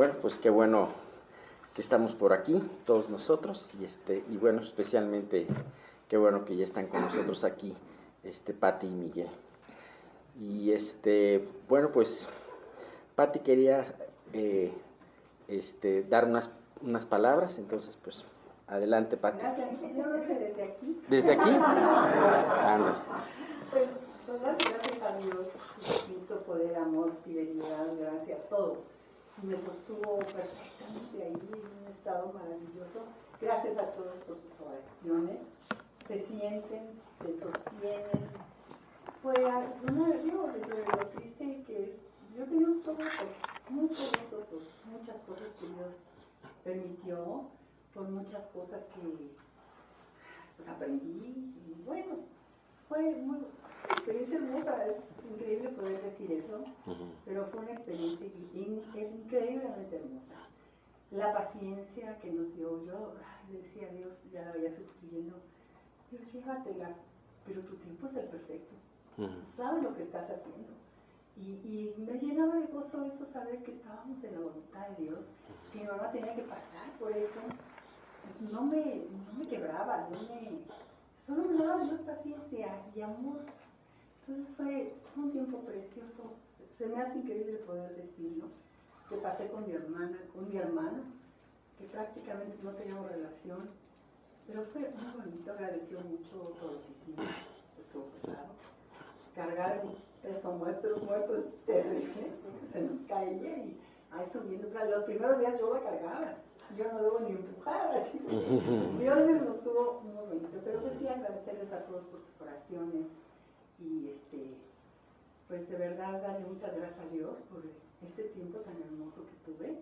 Bueno, pues qué bueno que estamos por aquí, todos nosotros, y bueno, especialmente qué bueno que ya están con nosotros aquí, Pati y Miguel. Y bueno, pues Pati quería dar unas palabras, entonces pues adelante, Pati. Gracias, yo creo que desde aquí. ¿Desde aquí? Anda. Pues gracias a Dios, infinito poder, amor, fidelidad, gracia, todo. Me sostuvo perfectamente ahí en un estado maravilloso. Gracias a todos por sus oraciones. Se sienten, se sostienen. Fue digo, lo triste que es, yo tenía un todo por mucho gusto por muchas cosas que Dios permitió, por muchas cosas que pues aprendí y bueno, fue una experiencia hermosa, es increíble poder decir eso, pero fue una experiencia increíblemente hermosa. La paciencia que nos dio, yo decía a Dios, ya la veía sufriendo, Dios llévatela, pero tu tiempo es el perfecto, tú sabes lo que estás haciendo. Y me llenaba de gozo eso, saber que estábamos en la voluntad de Dios, que mi mamá tenía que pasar por eso. No me quebraba, solo me daba Dios paciencia y amor. Entonces fue un tiempo precioso. Se me hace increíble poder decirlo, que pasé con mi hermana, que prácticamente no teníamos relación, pero fue muy bonito, agradeció mucho todo lo que hicimos, estuvo pesado. Cargar un peso muerto es terrible, porque se nos caía y ahí subiendo. Los primeros días yo la cargaba. Yo no debo ni empujar, así que Dios me sostuvo muy bonito, pero pues sí agradecerles a todos por sus oraciones y pues de verdad darle muchas gracias a Dios por este tiempo tan hermoso que tuve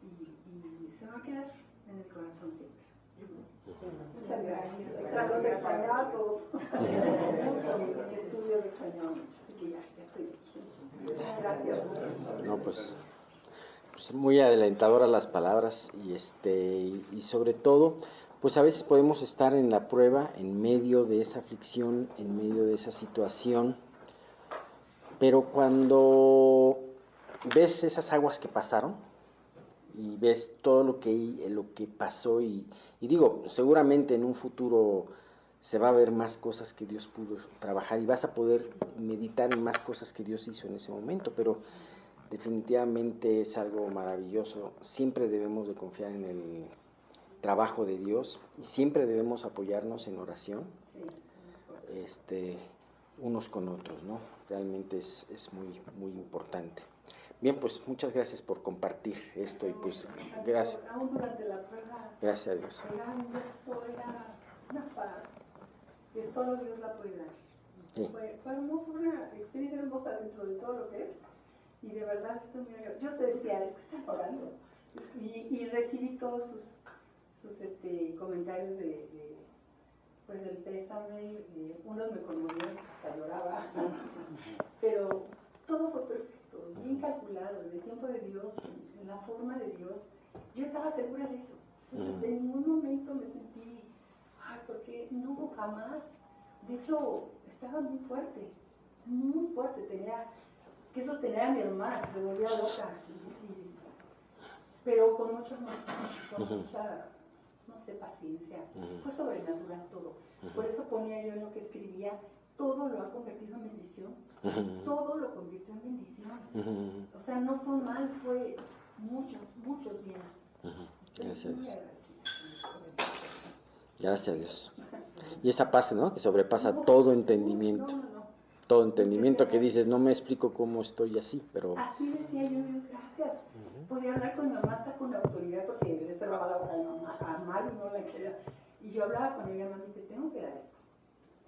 y se me va a quedar en el corazón siempre. Muchas gracias. Los extrañaba a todos. Mucho, mi estudio me extrañaba mucho, así que ya estoy aquí. Gracias. No, pues muy alentadoras las palabras y sobre todo, pues a veces podemos estar en la prueba, en medio de esa aflicción, en medio de esa situación, pero cuando ves esas aguas que pasaron y ves todo lo que pasó y digo, seguramente en un futuro se va a ver más cosas que Dios pudo trabajar y vas a poder meditar en más cosas que Dios hizo en ese momento, pero definitivamente es algo maravilloso. Siempre debemos de confiar en el trabajo de Dios y siempre debemos apoyarnos en oración, unos con otros, ¿no? Realmente es muy importante. Bien, pues muchas gracias por compartir esto y pues gracias. Aún durante la prueba, gracias a Dios. Era un gozo, era una paz que solo Dios la puede dar. Sí. Fue hermoso, una experiencia hermosa dentro de todo lo que es. Y de verdad estoy muy agradecida. Yo te decía, es que están orando. Y recibí todos sus comentarios pues del pésame. Unos me conmovieron, hasta lloraba. Pero todo fue perfecto, bien calculado, en el tiempo de Dios, en la forma de Dios. Yo estaba segura de eso. Entonces, en ningún momento me sentí, porque no, jamás. De hecho, estaba muy fuerte, tenía que sostener a mi hermana, que se volvía loca, pero con mucho amor, con mucha, no sé, paciencia. Fue sobrenatural todo. Por eso ponía yo en lo que escribía, todo lo ha convertido en bendición. Todo lo convirtió en bendición. O sea, no fue mal, fue muchos bienes. Gracias a Dios. Gracias a Dios. Y esa paz, ¿no? Que sobrepasa todo entendimiento. Todo entendimiento que dices, no me explico cómo estoy así, pero... Así decía yo, Dios, gracias. Podía hablar con mi mamá hasta con autoridad porque le cerraba la boca a mi mamá, a Maru no la quería. Y yo hablaba con ella, mami, te tengo que dar esto.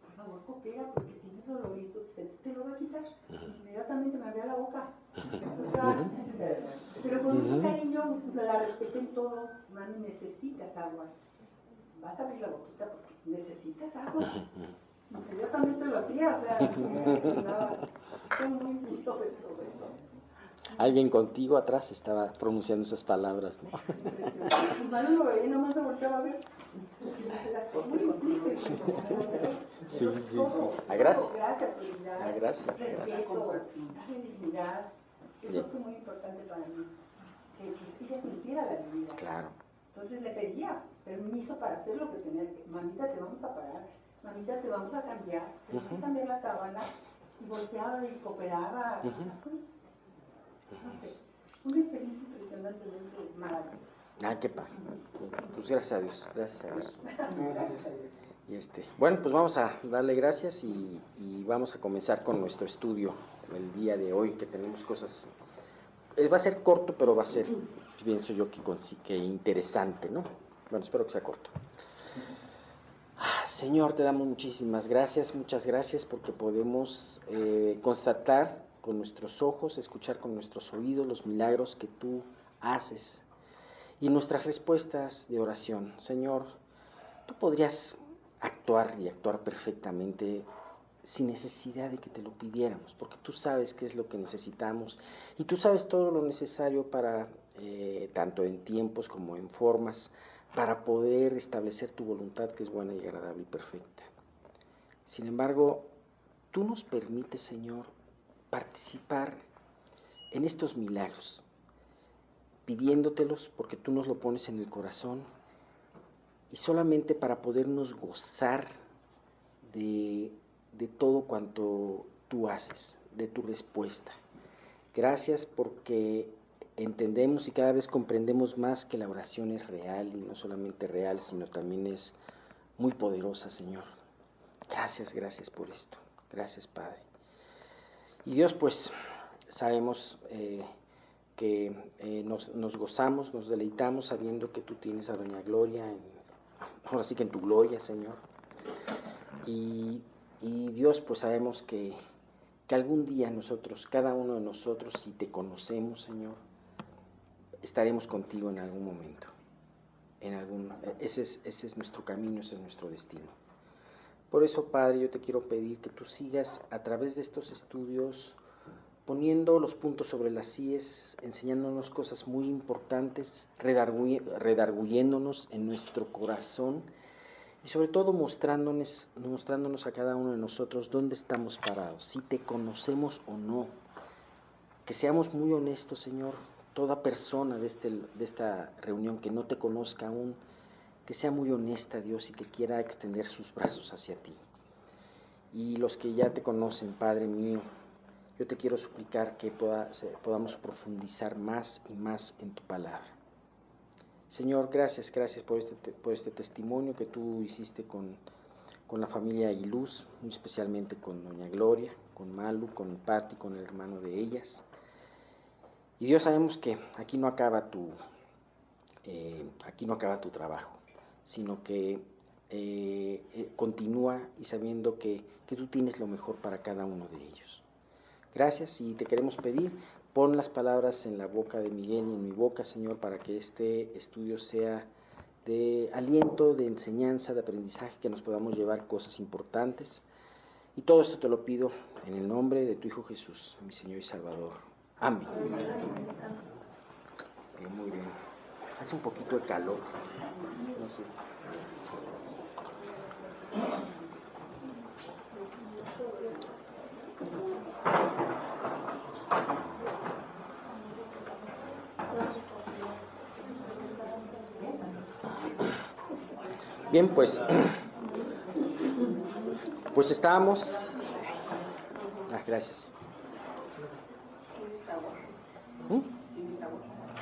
Por favor, coopera porque tienes dolor y esto te lo va a quitar. Inmediatamente me abría la boca. O sea, pero con mucho cariño, la respeté en todo. Mami, necesitas agua. Vas a abrir la boquita porque necesitas agua. Inmediatamente lo hacía, o sea, fue muy lindo de todo eso. Alguien contigo atrás estaba pronunciando esas palabras, ¿no? Impresionante. Mi mano lo veía y nomás me volteaba a ver. ¿Cómo lo hiciste? Sí. A gracia. A gracia. Respeto, darle dignidad. Eso fue muy importante para mí. que ella sintiera la vida. Claro. Entonces le pedía permiso para hacer lo que tenía que, mamita, te vamos a parar, mamita, te vamos a cambiar, te vamos a cambiar la sábana, y volteaba y cooperaba. O sea, fue, no sé, una experiencia impresionantemente maravillosa. Ah, qué padre. Pues gracias a Dios, gracias a Dios. Gracias a Dios. Y bueno, pues vamos a darle gracias y vamos a comenzar con nuestro estudio el día de hoy, que tenemos cosas. Va a ser corto, pero va a ser, pienso yo, que interesante, ¿no? Bueno, espero que sea corto. Señor, te damos muchísimas gracias, muchas gracias, porque podemos constatar con nuestros ojos, escuchar con nuestros oídos los milagros que tú haces y nuestras respuestas de oración. Señor, tú podrías actuar y actuar perfectamente sin necesidad de que te lo pidiéramos, porque tú sabes qué es lo que necesitamos y tú sabes todo lo necesario para, tanto en tiempos como en formas, para poder establecer tu voluntad, que es buena y agradable y perfecta. Sin embargo, tú nos permites, Señor, participar en estos milagros, pidiéndotelos porque tú nos lo pones en el corazón y solamente para podernos gozar de todo cuanto tú haces, de tu respuesta. Gracias porque entendemos y cada vez comprendemos más que la oración es real y no solamente real, sino también es muy poderosa, Señor. Gracias, gracias por esto. Gracias, Padre. Y Dios, pues sabemos que nos gozamos, nos deleitamos sabiendo que tú tienes a Doña Gloria, ahora sí que en tu gloria, Señor. Y Dios, pues sabemos que algún día nosotros, cada uno de nosotros, si te conocemos, Señor, estaremos contigo en algún momento. Ese es nuestro camino, ese es nuestro destino. Por eso, Padre, yo te quiero pedir que tú sigas a través de estos estudios poniendo los puntos sobre las íes, enseñándonos cosas muy importantes, redarguyéndonos en nuestro corazón y sobre todo mostrándonos a cada uno de nosotros dónde estamos parados, si te conocemos o no. Que seamos muy honestos, Señor, toda persona de esta reunión que no te conozca aún, que sea muy honesta, Dios, y que quiera extender sus brazos hacia ti. Y los que ya te conocen, Padre mío, yo te quiero suplicar que podamos profundizar más y más en tu palabra. Señor, gracias por este testimonio que tú hiciste con la familia Aguiluz, muy especialmente con Doña Gloria, con Malu, con Patti, con el hermano de ellas. Y Dios, sabemos que aquí no acaba tu trabajo, sino que continúa y sabiendo que tú tienes lo mejor para cada uno de ellos. Gracias, y te queremos pedir, pon las palabras en la boca de Miguel y en mi boca, Señor, para que este estudio sea de aliento, de enseñanza, de aprendizaje, que nos podamos llevar cosas importantes. Y todo esto te lo pido en el nombre de tu Hijo Jesús, mi Señor y Salvador. Amén. Bien, muy bien. Hace un poquito de calor. No sé. Bien, pues estábamos. Gracias.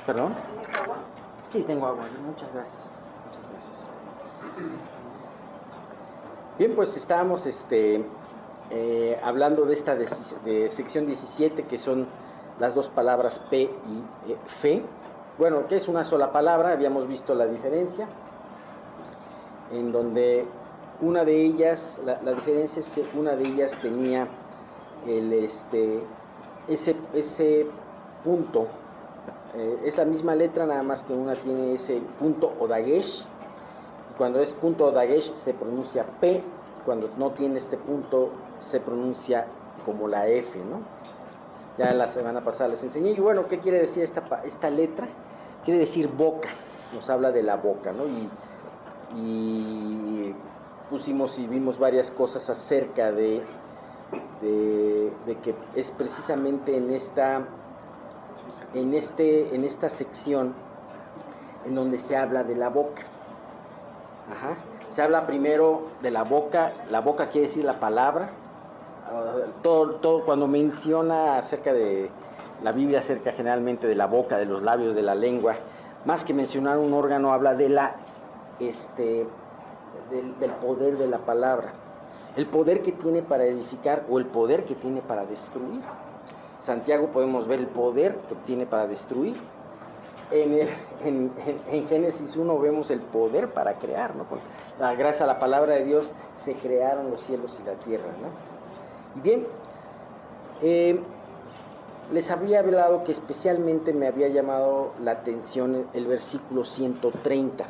¿Perdón? Sí, tengo agua. Muchas gracias. Muchas gracias. Bien, pues estábamos hablando de esta de sección 17, que son las dos palabras P y fe. Bueno, que es una sola palabra, habíamos visto la diferencia, en donde una de ellas, la diferencia es que una de ellas tenía ese punto, es la misma letra, nada más que una tiene ese punto o dagesh, y cuando es punto o dagesh se pronuncia P, cuando no tiene este punto se pronuncia como la F, ¿no? Ya la semana pasada les enseñé, y bueno, ¿qué quiere decir esta letra? Quiere decir boca, nos habla de la boca, ¿no? Y pusimos y vimos varias cosas acerca de que es precisamente en esta en esta sección en donde se habla de la boca. Ajá. Se habla primero de la boca quiere decir la palabra. Todo cuando menciona acerca de la Biblia, acerca generalmente de la boca, de los labios, de la lengua, más que mencionar un órgano, habla de del poder de la palabra, el poder que tiene para edificar o el poder que tiene para destruir. Santiago podemos ver el poder que tiene para destruir. En Génesis 1 vemos el poder para crear, ¿no? Gracias a la palabra de Dios se crearon los cielos y la tierra, ¿no? Y bien, les había hablado que especialmente me había llamado la atención el versículo 130.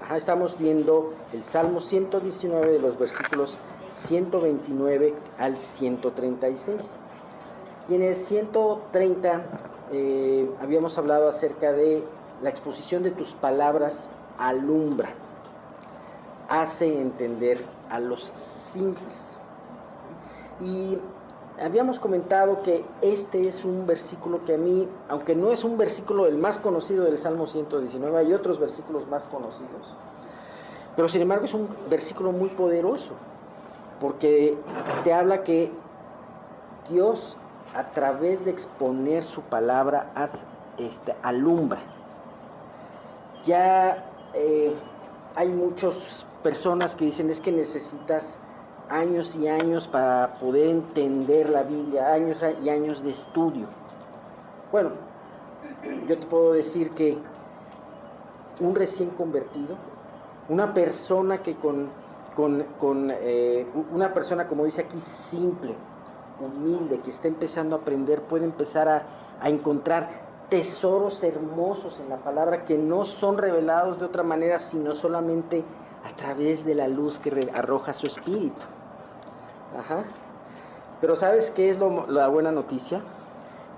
Ajá, estamos viendo el Salmo 119 de los versículos 129 al 136. Y en el 130 habíamos hablado acerca de la exposición de tus palabras alumbra, hace entender a los simples. Y habíamos comentado que este es un versículo que a mí, aunque no es un versículo el más conocido del Salmo 119, hay otros versículos más conocidos, pero sin embargo es un versículo muy poderoso, porque te habla que Dios, a través de exponer su palabra, alumbra. Ya hay muchas personas que dicen es que necesitas años y años para poder entender la Biblia, años y años de estudio. Bueno, yo te puedo decir que un recién convertido, una persona que una persona, como dice aquí, simple, humilde, que está empezando a aprender, puede empezar a encontrar tesoros hermosos en la palabra que no son revelados de otra manera, sino solamente a través de la luz que arroja su espíritu. Ajá. Pero ¿sabes qué es la buena noticia?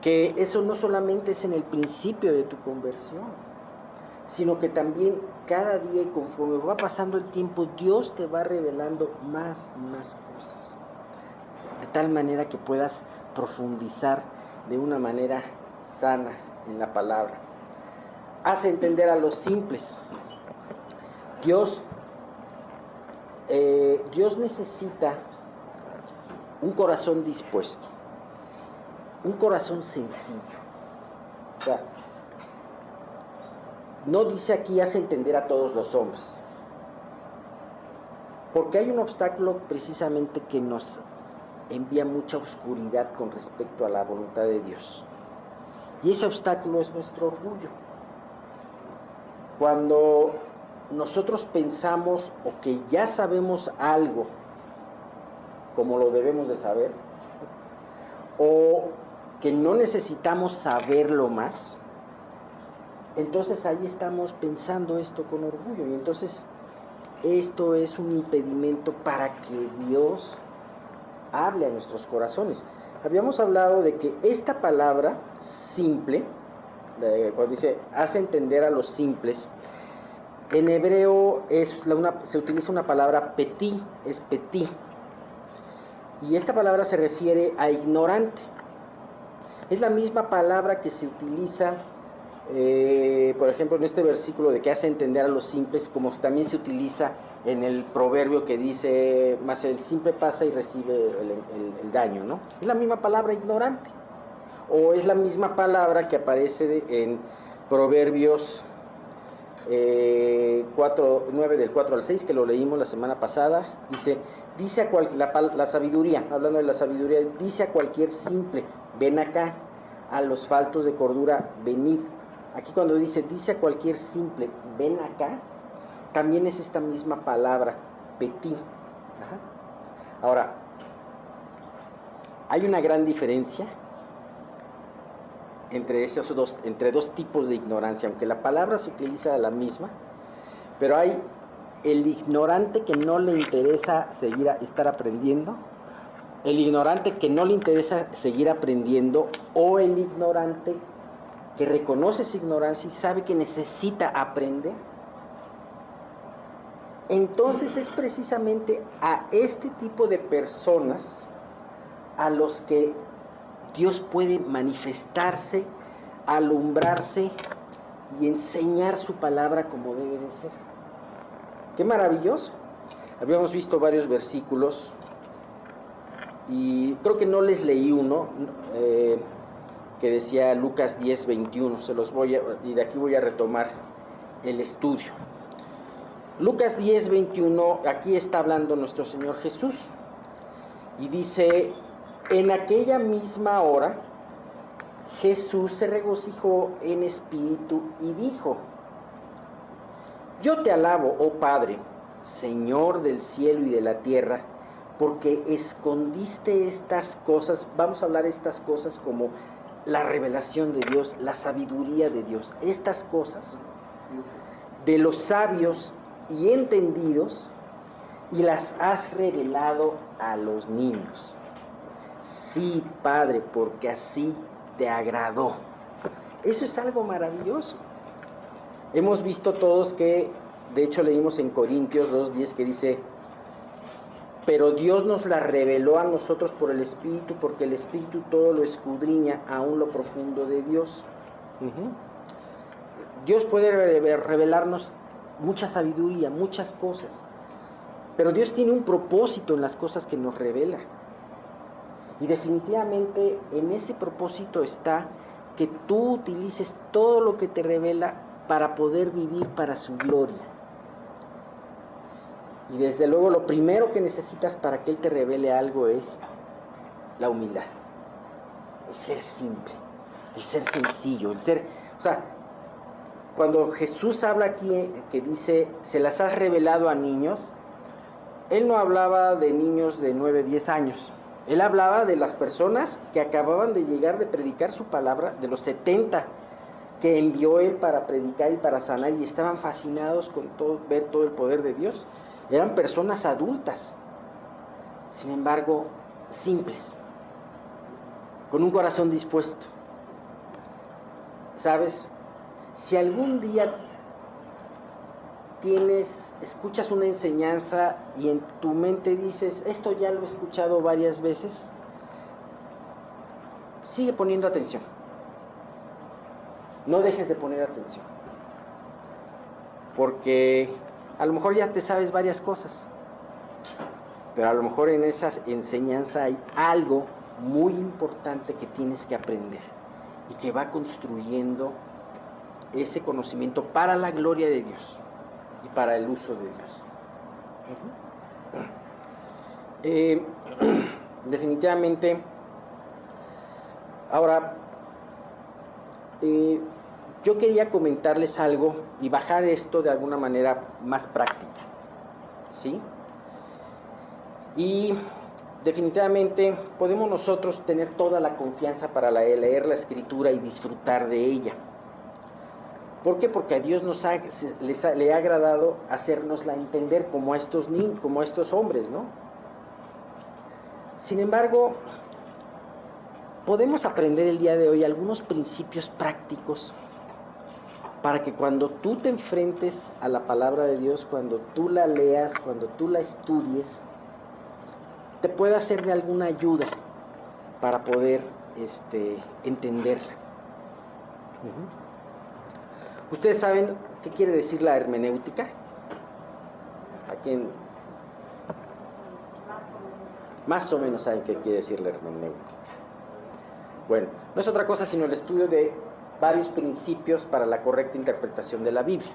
Que eso no solamente es en el principio de tu conversión, sino que también cada día y conforme va pasando el tiempo, Dios te va revelando más y más cosas, de tal manera que puedas profundizar de una manera sana en la palabra. Hace entender a los simples. Dios necesita un corazón dispuesto, un corazón sencillo. O sea, no dice aquí hace entender a todos los hombres, porque hay un obstáculo precisamente que nos envía mucha oscuridad con respecto a la voluntad de Dios, y ese obstáculo es nuestro orgullo. Cuando nosotros pensamos o que ya sabemos algo como lo debemos de saber, o que no necesitamos saberlo más, entonces ahí estamos pensando esto con orgullo, y entonces esto es un impedimento para que Dios hable a nuestros corazones. Habíamos hablado de que esta palabra simple, cuando dice hace entender a los simples, en hebreo se utiliza una palabra petí, es petí. Y esta palabra se refiere a ignorante. Es la misma palabra que se utiliza, por ejemplo, en este versículo de que hace entender a los simples, como también se utiliza en el proverbio que dice, más el simple pasa y recibe el daño, ¿no? Es la misma palabra ignorante. O es la misma palabra que aparece en Proverbios 9 del 4 al 6, que lo leímos la semana pasada. Dice la sabiduría, hablando de la sabiduría, dice a cualquier simple, ven acá, a los faltos de cordura, venid. Aquí cuando dice a cualquier simple, ven acá, también es esta misma palabra, petí. Ajá. Ahora, hay una gran diferencia entre dos tipos de ignorancia, aunque la palabra se utiliza la misma, pero hay el ignorante que no le interesa estar aprendiendo, el ignorante que no le interesa seguir aprendiendo, o el ignorante que reconoce su ignorancia y sabe que necesita aprender. Entonces es precisamente a este tipo de personas a los que Dios puede manifestarse alumbrarse y enseñar su palabra como debe de ser. ¡Qué maravilloso! Habíamos visto varios versículos y creo que no les leí uno que decía Lucas 10:21. Y de aquí voy a retomar el estudio. Lucas 10:21, aquí está hablando nuestro Señor Jesús y dice: en aquella misma hora Jesús se regocijó en espíritu y dijo: yo te alabo, oh Padre, Señor del cielo y de la tierra, porque escondiste estas cosas. Vamos a hablar de estas cosas como la revelación de Dios, la sabiduría de Dios. Estas cosas de los sabios y entendidos, y las has revelado a los niños. Sí, Padre, porque así te agradó. Eso es algo maravilloso. Hemos visto todos que, de hecho leímos en Corintios 2:10 que dice: pero Dios nos la reveló a nosotros por el Espíritu, porque el Espíritu todo lo escudriña, aún lo profundo de Dios. Dios puede revelarnos mucha sabiduría, muchas cosas, pero Dios tiene un propósito en las cosas que nos revela. Y definitivamente en ese propósito está que tú utilices todo lo que te revela para poder vivir para su gloria. Y desde luego lo primero que necesitas para que Él te revele algo es la humildad, el ser simple, el ser sencillo, el ser... O sea, cuando Jesús habla aquí que dice, se las has revelado a niños, Él no hablaba de niños de 9, 10 años. Él hablaba de las personas que acababan de llegar de predicar su palabra, de los 70 que envió Él para predicar y para sanar, y estaban fascinados con ver todo el poder de Dios. Eran personas adultas, sin embargo, simples, con un corazón dispuesto. ¿Sabes? Si algún día escuchas una enseñanza y en tu mente dices, esto ya lo he escuchado varias veces, sigue poniendo atención. No dejes de poner atención, porque a lo mejor ya te sabes varias cosas, pero a lo mejor en esa enseñanza hay algo muy importante que tienes que aprender y que va construyendo ese conocimiento para la gloria de Dios y para el uso de Dios. Definitivamente, ahora, yo quería comentarles algo y bajar esto de alguna manera más práctica, ¿sí? Y definitivamente podemos nosotros tener toda la confianza para leer la Escritura y disfrutar de ella. ¿Por qué? Porque a Dios le ha agradado hacérnosla entender como a estos niños, como a estos hombres, ¿no? Sin embargo, podemos aprender el día de hoy algunos principios prácticos para que cuando tú te enfrentes a la palabra de Dios, cuando tú la leas, cuando tú la estudies, te pueda ser de alguna ayuda para poder entenderla. ¿Ustedes saben qué quiere decir la hermenéutica? ¿A quién? Más o menos saben qué quiere decir la hermenéutica. Bueno, no es otra cosa sino el estudio de varios principios para la correcta interpretación de la Biblia.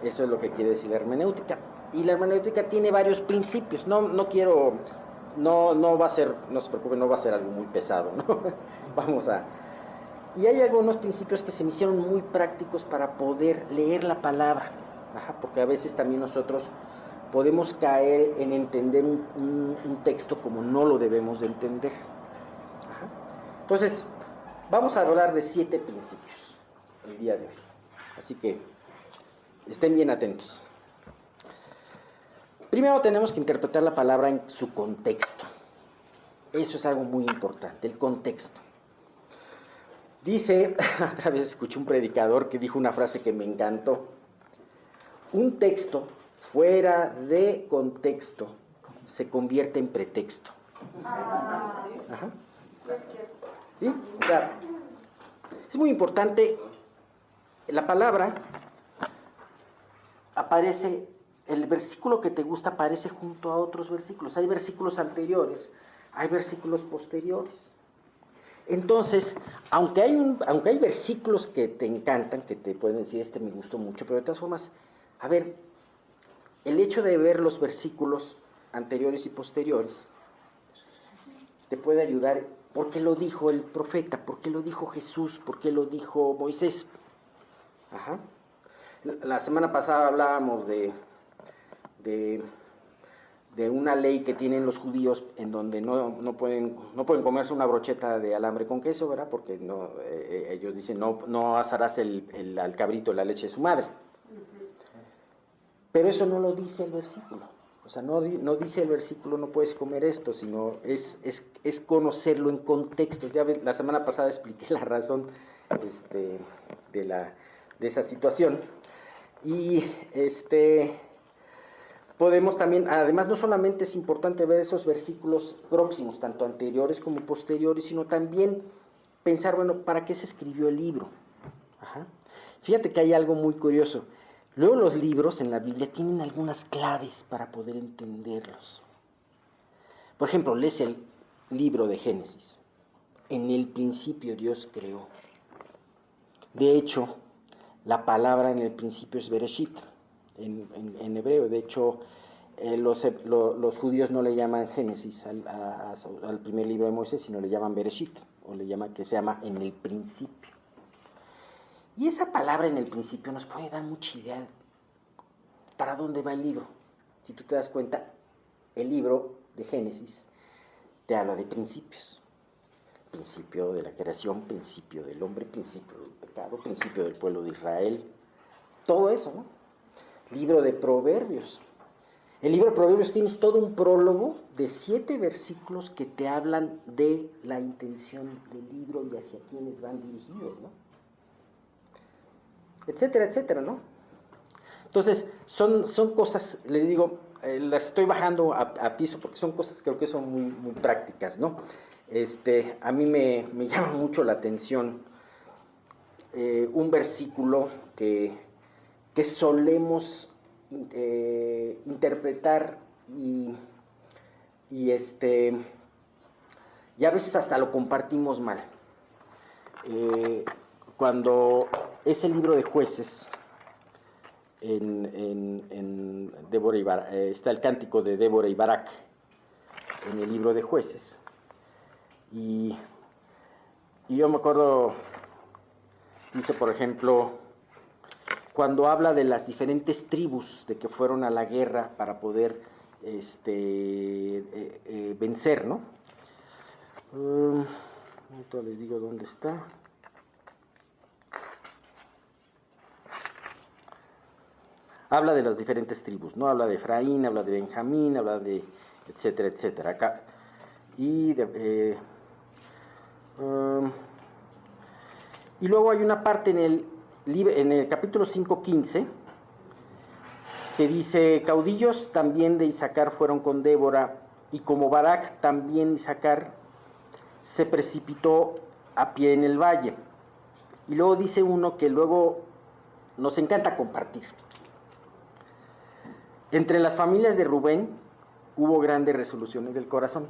Eso es lo que quiere decir la hermenéutica. Y la hermenéutica tiene varios principios. No va a ser, no se preocupen, no va a ser algo muy pesado, ¿no? Y hay algunos principios que se me hicieron muy prácticos para poder leer la palabra, porque a veces también nosotros podemos caer en entender un texto como no lo debemos de entender. Entonces, vamos a hablar de 7 principios el día de hoy. Así que estén bien atentos. Primero tenemos que interpretar la palabra en su contexto. Eso es algo muy importante, el contexto. Dice, otra vez escuché un predicador que dijo una frase que me encantó. Un texto fuera de contexto se convierte en pretexto. ¿Sí? O sea, Es muy importante, la palabra aparece, el versículo que te gusta aparece junto a otros versículos. Hay versículos anteriores, hay versículos posteriores. Entonces, aunque hay versículos que te encantan, que te pueden decir, este me gustó mucho, pero de todas formas, a ver, el hecho de ver los versículos anteriores y posteriores te puede ayudar. ¿Por qué lo dijo el profeta? ¿Por qué lo dijo Jesús? ¿Por qué lo dijo Moisés? Ajá. La semana pasada hablábamos de una ley que tienen los judíos en donde no pueden comerse una brocheta de alambre con queso, ¿verdad? Porque ellos dicen, no asarás al cabrito la leche de su madre. Pero eso no lo dice el versículo. O sea, no dice el versículo, no puedes comer esto, sino es conocerlo en contexto. Ya la semana pasada expliqué la razón de esa situación. Y podemos también, además no solamente es importante ver esos versículos próximos, tanto anteriores como posteriores, sino también pensar, bueno, ¿para qué se escribió el libro? Ajá. Fíjate que hay algo muy curioso. Luego los libros en la Biblia tienen algunas claves para poder entenderlos. Por ejemplo, lees el libro de Génesis. En el principio Dios creó. De hecho, la palabra en el principio es Bereshit, en hebreo. De hecho, los judíos no le llaman Génesis al primer libro de Moisés, sino le llaman Bereshit, o que se llama en el principio. Y esa palabra en el principio nos puede dar mucha idea para dónde va el libro. Si tú te das cuenta, el libro de Génesis te habla de principios. Principio de la creación, principio del hombre, principio del pecado, principio del pueblo de Israel. Todo eso, ¿no? Libro de Proverbios. El libro de Proverbios tienes todo un prólogo de 7 versículos que te hablan de la intención del libro y hacia quiénes van dirigidos, ¿no? Etcétera, etcétera, ¿no? Entonces, son cosas, les digo, las estoy bajando a piso porque son cosas que creo que son muy, muy prácticas, ¿no? A mí me llama mucho la atención un versículo que solemos interpretar y a veces hasta lo compartimos mal. Cuando es el libro de Jueces, en Débora y Barak, está el cántico de Débora y Barak en el libro de Jueces, y yo me acuerdo, dice por ejemplo, cuando habla de las diferentes tribus de que fueron a la guerra para poder vencer, ¿no? Ahorita les digo dónde está. Habla de las diferentes tribus, ¿no? Habla de Efraín, habla de Benjamín, habla de etcétera, etcétera. Acá. Y luego hay una parte en el capítulo 5:15 que dice, caudillos también de Isaacar fueron con Débora, y como Barak también Isaacar se precipitó a pie en el valle. Y luego dice uno que luego nos encanta compartir. Entre las familias de Rubén hubo grandes resoluciones del corazón.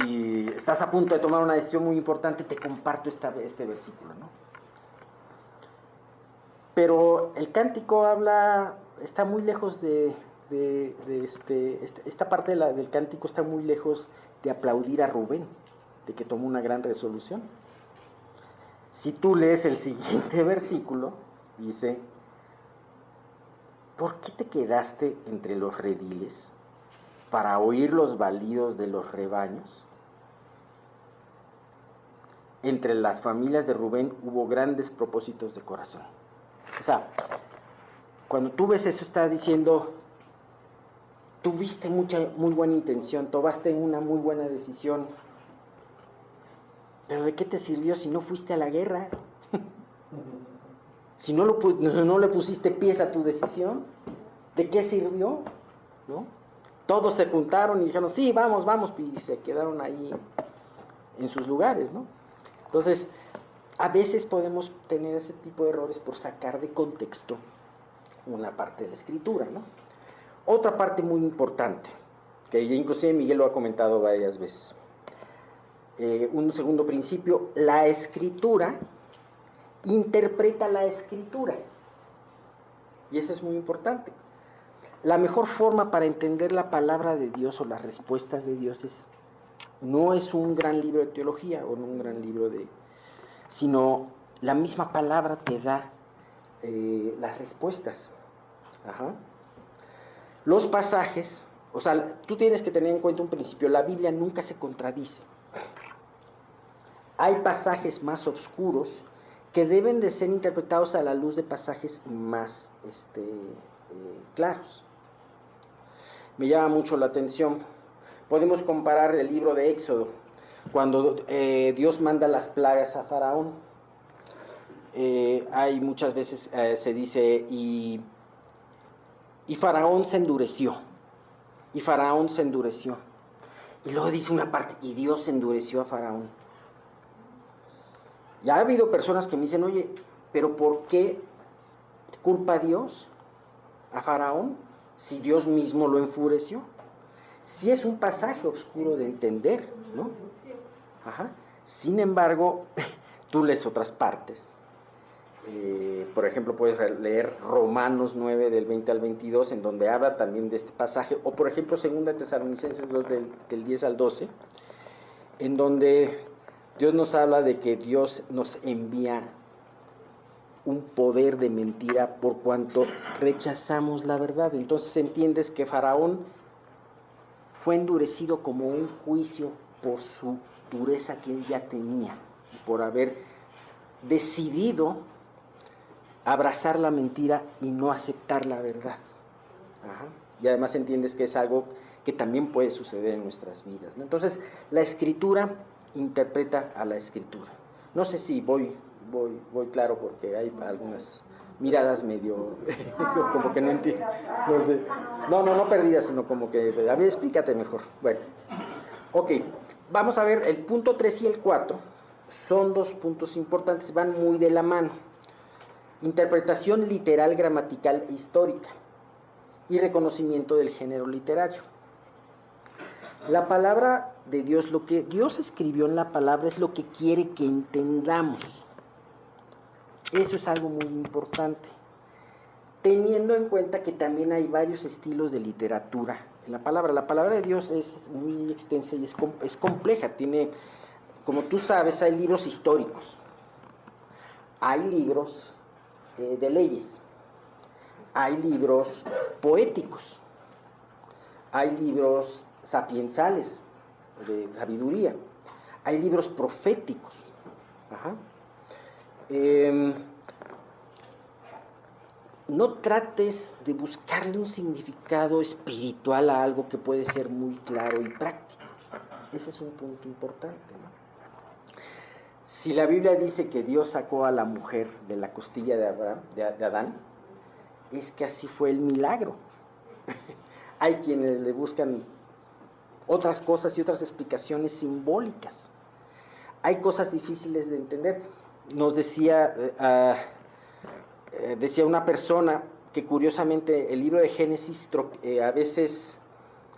Y estás a punto de tomar una decisión muy importante, te comparto este versículo, ¿no? Pero el cántico está muy lejos esta parte del cántico está muy lejos de aplaudir a Rubén, de que tomó una gran resolución. Si tú lees el siguiente versículo, dice, ¿por qué te quedaste entre los rediles para oír los balidos de los rebaños? Entre las familias de Rubén hubo grandes propósitos de corazón. O sea, cuando tú ves eso, está diciendo, tuviste muy buena intención, tomaste una muy buena decisión, pero ¿de qué te sirvió si no fuiste a la guerra? Si no le pusiste pies a tu decisión, ¿de qué sirvió? ¿No? Todos se juntaron y dijeron, sí, vamos, y se quedaron ahí en sus lugares, ¿no? Entonces, a veces podemos tener ese tipo de errores por sacar de contexto una parte de la escritura, ¿no? Otra parte muy importante, que ya inclusive Miguel lo ha comentado varias veces. Un segundo principio, la escritura interpreta la escritura. Y eso es muy importante. La mejor forma para entender la palabra de Dios o las respuestas de Dios no es un gran libro de teología o un gran libro sino la misma palabra te da las respuestas. Ajá. Los pasajes, o sea, tú tienes que tener en cuenta un principio, la Biblia nunca se contradice. Hay pasajes más oscuros que deben de ser interpretados a la luz de pasajes más claros. Me llama mucho la atención. Podemos comparar el libro de Éxodo, cuando Dios manda las plagas a Faraón. Hay muchas veces se dice, y Faraón se endureció, y Faraón se endureció. Y luego dice una parte, y Dios endureció a Faraón. Ya ha habido personas que me dicen, oye, pero ¿por qué culpa a Dios, a Faraón, si Dios mismo lo enfureció? Sí es un pasaje oscuro de entender, ¿no? Ajá. Sin embargo, tú lees otras partes. Por ejemplo, puedes leer Romanos 9 del 20 al 22, en donde habla también de este pasaje, o por ejemplo 2 Tesalonicenses 2 del 10 al 12, en donde Dios nos habla de que Dios nos envía un poder de mentira por cuanto rechazamos la verdad. Entonces entiendes que Faraón fue endurecido como un juicio por su dureza que él ya tenía, por haber decidido abrazar la mentira y no aceptar la verdad. Ajá. Y además entiendes que es algo que también puede suceder en nuestras vidas, ¿no? Entonces, la escritura interpreta a la escritura. No sé si voy claro, porque hay algunas miradas medio como que no entiendo. No sé. No perdidas, sino como que, a ver, explícate mejor. Bueno, ok, vamos a ver el punto 3 y el 4. Son dos puntos importantes, van muy de la mano. Interpretación literal, gramatical e histórica y reconocimiento del género literario. La palabra de Dios, lo que Dios escribió en la palabra es lo que quiere que entendamos. Eso es algo muy importante, teniendo en cuenta que también hay varios estilos de literatura en la palabra. La palabra de Dios es muy extensa y es compleja. Tiene, como tú sabes, hay libros históricos, hay libros de leyes, hay libros poéticos, hay libros sapiensales, de sabiduría, hay libros proféticos. Ajá. No trates de buscarle un significado espiritual a algo que puede ser muy claro y práctico. Ese es un punto importante, ¿no? Si la Biblia dice que Dios sacó a la mujer de la costilla de Adán, es que así fue el milagro. Hay quienes le buscan otras cosas y otras explicaciones simbólicas. Hay cosas difíciles de entender. Nos decía una persona que curiosamente el libro de Génesis a veces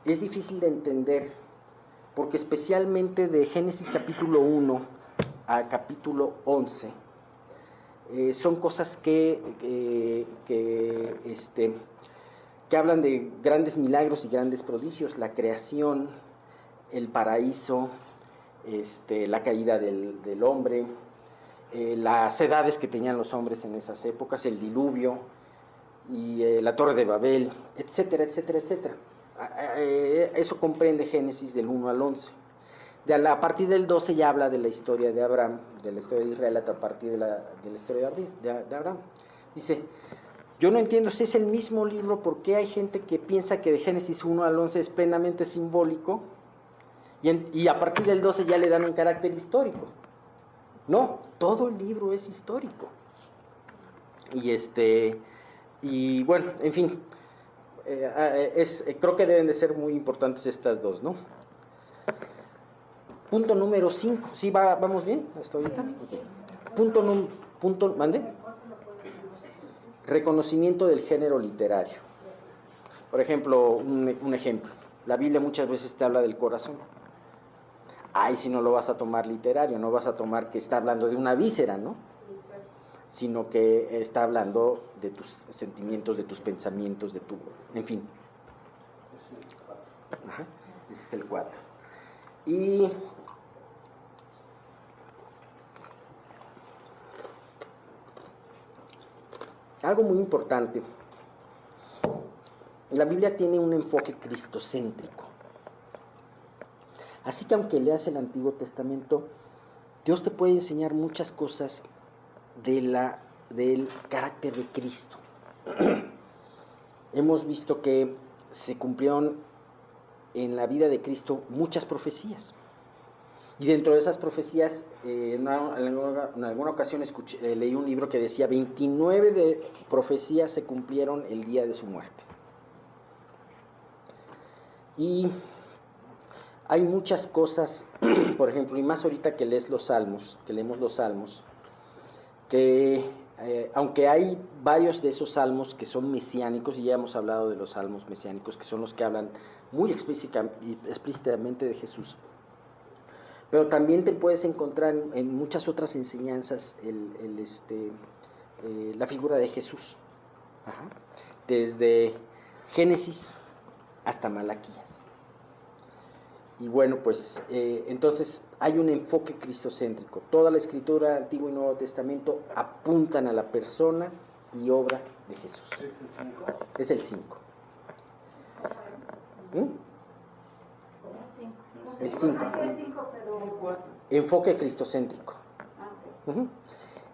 es difícil de entender, porque especialmente de Génesis capítulo 1 a capítulo 11 son cosas que hablan de grandes milagros y grandes prodigios, la creación, el paraíso, la caída del hombre, las edades que tenían los hombres en esas épocas, el diluvio y la torre de Babel, etcétera, etcétera, etcétera. Eso comprende Génesis del 1 al 11. A partir del 12 ya habla de la historia de Abraham, de la historia de Israel, a partir de la historia de Abraham. Dice, yo no entiendo si es el mismo libro, porque hay gente que piensa que de Génesis 1 al 11 es plenamente simbólico, y a partir del 12 ya le dan un carácter histórico. No, todo el libro es histórico. Y bueno, en fin, creo que deben de ser muy importantes estas dos, ¿no? Punto número 5. ¿Sí vamos bien hasta ahorita? Okay. ¿Mande? Reconocimiento del género literario. Por ejemplo, un ejemplo. La Biblia muchas veces te habla del corazón. Ay, si no lo vas a tomar literario, no vas a tomar que está hablando de una víscera, ¿no? Sino que está hablando de tus sentimientos, de tus pensamientos, en fin. Ajá, ese es el 4. Y algo muy importante, la Biblia tiene un enfoque cristocéntrico. Así que aunque leas el Antiguo Testamento, Dios te puede enseñar muchas cosas del carácter de Cristo. Hemos visto que se cumplieron en la vida de Cristo muchas profecías. Y dentro de esas profecías, en alguna ocasión leí un libro que decía 29 de profecías se cumplieron el día de su muerte. Y hay muchas cosas, por ejemplo, y más ahorita que leemos los salmos, que aunque hay varios de esos salmos que son mesiánicos, y ya hemos hablado de los salmos mesiánicos, que son los que hablan muy explícitamente de Jesús, pero también te puedes encontrar en muchas otras enseñanzas la figura de Jesús. Ajá. Desde Génesis hasta Malaquías. Y bueno, pues entonces hay un enfoque cristocéntrico. Toda la escritura, Antiguo y Nuevo Testamento, apuntan a la persona y obra de Jesús. ¿Es el 5? Es el 5. El 5. Enfoque cristocéntrico.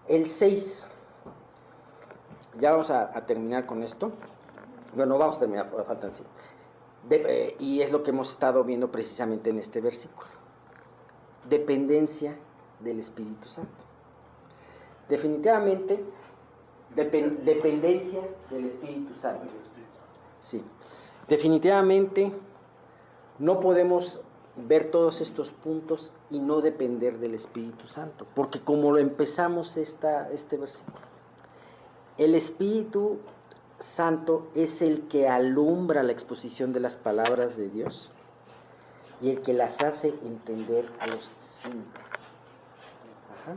El 6. Ya vamos a terminar con esto. Bueno, vamos a terminar, faltan 5. Y es lo que hemos estado viendo precisamente en este versículo. Dependencia del Espíritu Santo. Definitivamente, dependencia del Espíritu Santo. Sí. Definitivamente no podemos ver todos estos puntos y no depender del Espíritu Santo, porque como lo empezamos este versículo, el Espíritu Santo es el que alumbra la exposición de las palabras de Dios y el que las hace entender a los simples. Ajá.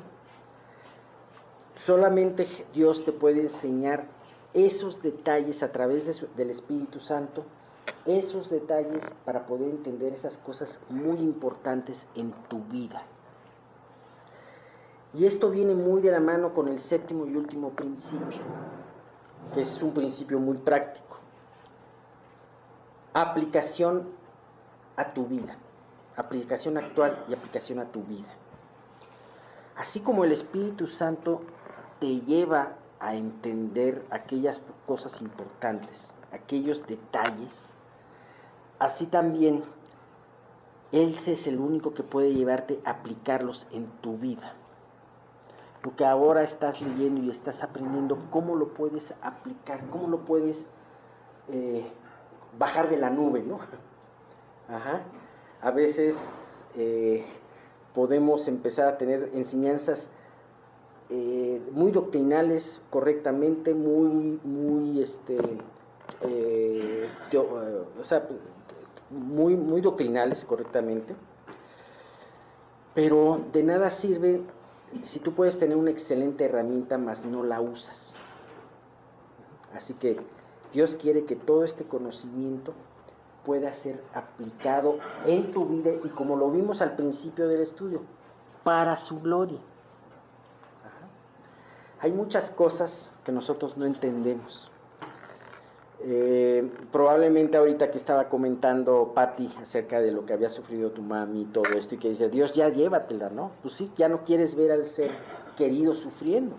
Solamente Dios te puede enseñar esos detalles a través del Espíritu Santo, esos detalles para poder entender esas cosas muy importantes en tu vida. Y esto viene muy de la mano con el 7º y último principio, que es un principio muy práctico. Aplicación a tu vida, aplicación actual y aplicación a tu vida. Así como el Espíritu Santo te lleva a entender aquellas cosas importantes, aquellos detalles, así también Él es el único que puede llevarte a aplicarlos en tu vida. Lo que ahora estás leyendo y estás aprendiendo, ¿cómo lo puedes aplicar? ¿Cómo lo puedes bajar de la nube, ¿no? Ajá. A veces podemos empezar a tener enseñanzas muy doctrinales correctamente, muy doctrinales correctamente, pero de nada sirve si tú puedes tener una excelente herramienta, mas no la usas. Así que Dios quiere que todo este conocimiento pueda ser aplicado en tu vida y, como lo vimos al principio del estudio, para su gloria. Ajá. Hay muchas cosas que nosotros no entendemos. Probablemente ahorita que estaba comentando Patti acerca de lo que había sufrido tu mami y todo esto, y que dice, Dios, ya llévatela, ¿no? Pues sí, ya no quieres ver al ser querido sufriendo.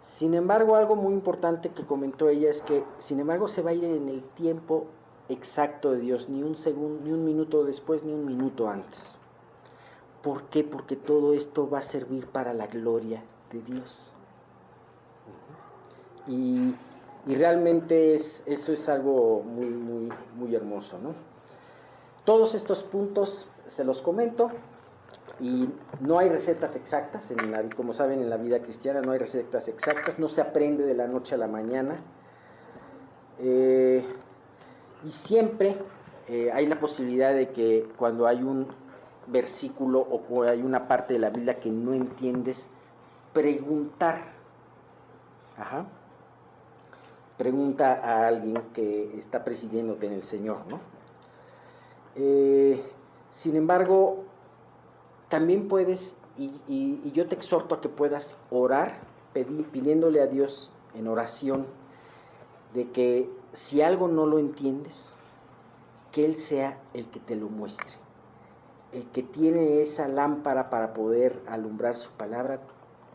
Sin embargo, algo muy importante que comentó ella es que, sin embargo, se va a ir en el tiempo exacto de Dios, ni un segundo, ni un minuto después, ni un minuto antes. ¿Por qué? Porque todo esto va a servir para la gloria de Dios. Y realmente eso es algo muy hermoso, ¿no? Todos estos puntos se los comento Y no hay recetas exactas, como saben, en la vida cristiana no hay recetas exactas, no se aprende de la noche a la mañana. Y siempre hay la posibilidad de que cuando hay un versículo o hay una parte de la Biblia que no entiendes, preguntar. Pregunta a alguien que está presidiéndote en el Señor, ¿no? Sin embargo, también puedes, y yo te exhorto a que puedas orar, pidiéndole a Dios en oración, de que si algo no lo entiendes, que Él sea el que te lo muestre. El que tiene esa lámpara para poder alumbrar su palabra,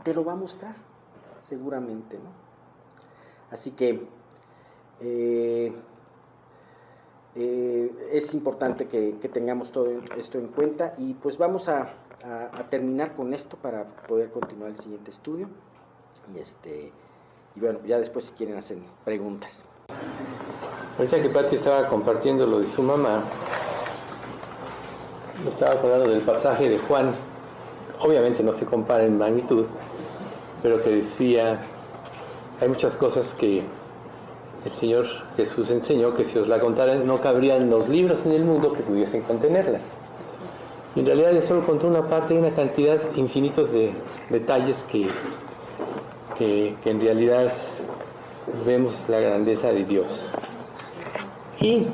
te lo va a mostrar, seguramente, ¿no? Así que es importante que tengamos todo esto en cuenta, y pues vamos a terminar con esto para poder continuar el siguiente estudio. Y bueno, ya después si quieren hacer preguntas. Ahorita que Pati estaba compartiendo lo de su mamá, me estaba acordando del pasaje de Juan, obviamente no se compara en magnitud, pero que decía, hay muchas cosas que el Señor Jesús enseñó que si os la contaran no cabrían los libros en el mundo que pudiesen contenerlas. Y en realidad Él solo contó una parte y una cantidad infinitos de detalles que en realidad vemos la grandeza de Dios. Y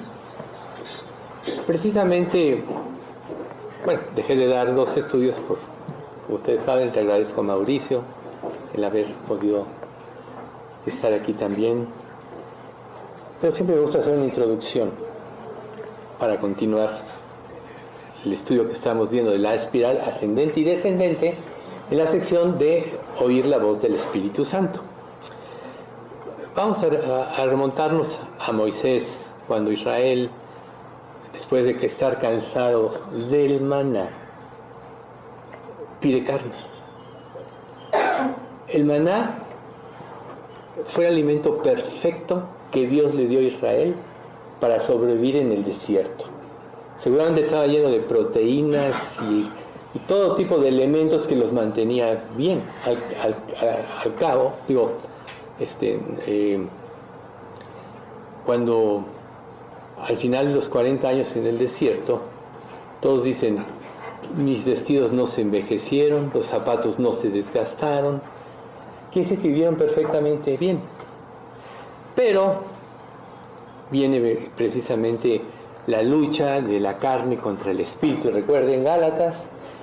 precisamente, bueno, dejé de dar 2 estudios, como ustedes saben, te agradezco a Mauricio el haber podido estar aquí también, pero siempre me gusta hacer una introducción para continuar el estudio que estamos viendo de la espiral ascendente y descendente en la sección de oír la voz del Espíritu Santo. Vamos a remontarnos a Moisés, cuando Israel, después de que estar cansados del maná, pide carne. El maná fue el alimento perfecto que Dios le dio a Israel para sobrevivir en el desierto. Seguramente estaba lleno de proteínas y todo tipo de elementos que los mantenía bien. Al cabo, digo, cuando al final de los 40 años en el desierto, todos dicen, mis vestidos no se envejecieron, los zapatos no se desgastaron, quiere decir que vivieron perfectamente bien. Pero viene precisamente la lucha de la carne contra el espíritu. Recuerden Gálatas,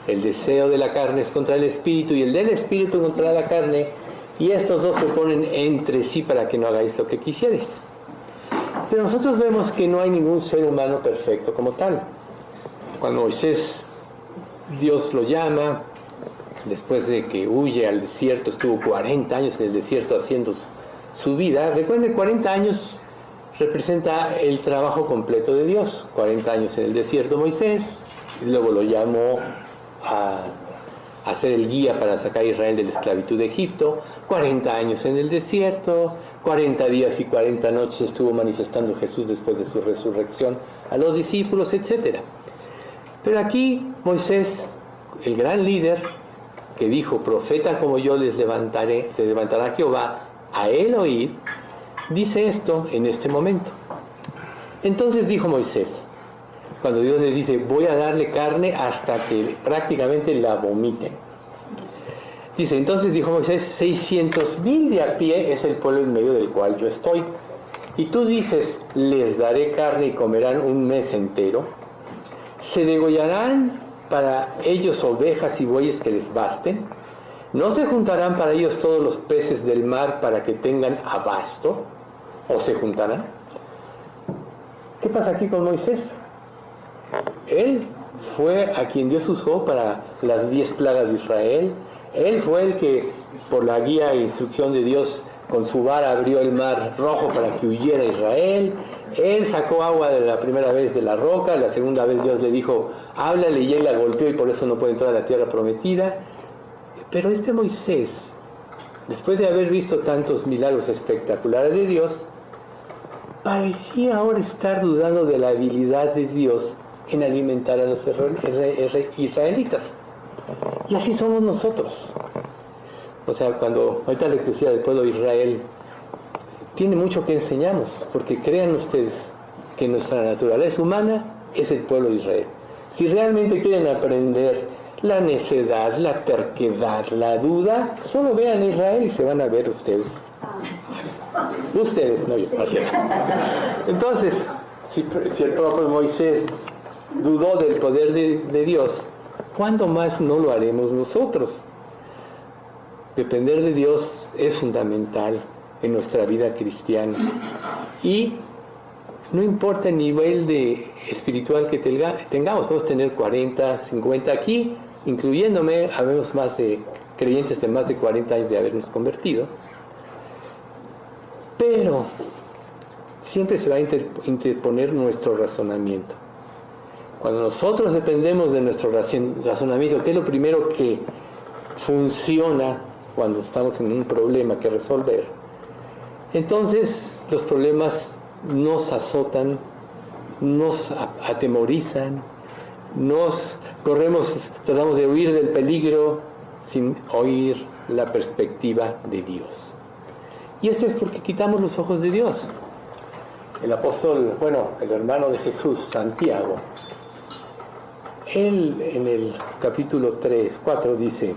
el deseo de la carne es contra el espíritu y el del espíritu contra la carne, y estos dos se oponen entre sí para que no hagáis lo que quisierais. Pero nosotros vemos que no hay ningún ser humano perfecto como tal. Cuando Moisés, Dios lo llama, después de que huye al desierto, estuvo 40 años en el desierto haciendo su vida. Recuerden, 40 años representa el trabajo completo de Dios. 40 años en el desierto Moisés, y luego lo llamó a ser el guía para sacar a Israel de la esclavitud de Egipto. 40 años en el desierto, 40 días y 40 noches estuvo manifestando Jesús después de su resurrección a los discípulos, etc. Pero aquí Moisés, el gran líder, que dijo, profeta como yo les levantará Jehová, a él oíd, dice esto en este momento. Entonces dijo Moisés, cuando Dios les dice, voy a darle carne hasta que prácticamente la vomiten. Dice, entonces dijo Moisés, 600,000 de a pie es el pueblo en medio del cual yo estoy. Y tú dices, les daré carne y comerán un mes entero. Se degollarán para ellos ovejas y bueyes que les basten. ¿No se juntarán para ellos todos los peces del mar para que tengan abasto? ¿O se juntarán? ¿Qué pasa aquí con Moisés? Él fue a quien Dios usó para las 10 plagas de Israel. Él fue el que, por la guía e instrucción de Dios, con su vara abrió el mar rojo para que huyera Israel. Él sacó agua de la primera vez de la roca, la segunda vez Dios le dijo, háblale, y él la golpeó y por eso no puede entrar a la tierra prometida. Pero este Moisés, después de haber visto tantos milagros espectaculares de Dios, parecía ahora estar dudando de la habilidad de Dios en alimentar a los israelitas. Y así somos nosotros. O sea, cuando ahorita les decía del pueblo de Israel, tiene mucho que enseñarnos, porque crean ustedes que nuestra naturaleza humana es el pueblo de Israel. Si realmente quieren aprender la necedad, la terquedad, la duda, solo vean a Israel y se van a ver ustedes. Ustedes, no yo, no es cierto. Entonces, si el propio Moisés dudó del poder de Dios, ¿cuándo más no lo haremos nosotros? Depender de Dios es fundamental en nuestra vida cristiana. Y no importa el nivel espiritual que tengamos, podemos tener 40, 50 aquí, incluyéndome, habemos más de creyentes de más de 40 años de habernos convertido. Pero siempre se va a interponer nuestro razonamiento. Cuando nosotros dependemos de nuestro razonamiento, que es lo primero que funciona cuando estamos en un problema que resolver, entonces los problemas nos azotan, nos atemorizan, tratamos de huir del peligro sin oír la perspectiva de Dios. Y esto es porque quitamos los ojos de Dios. El apóstol, el hermano de Jesús, Santiago, él en el capítulo 4 dice: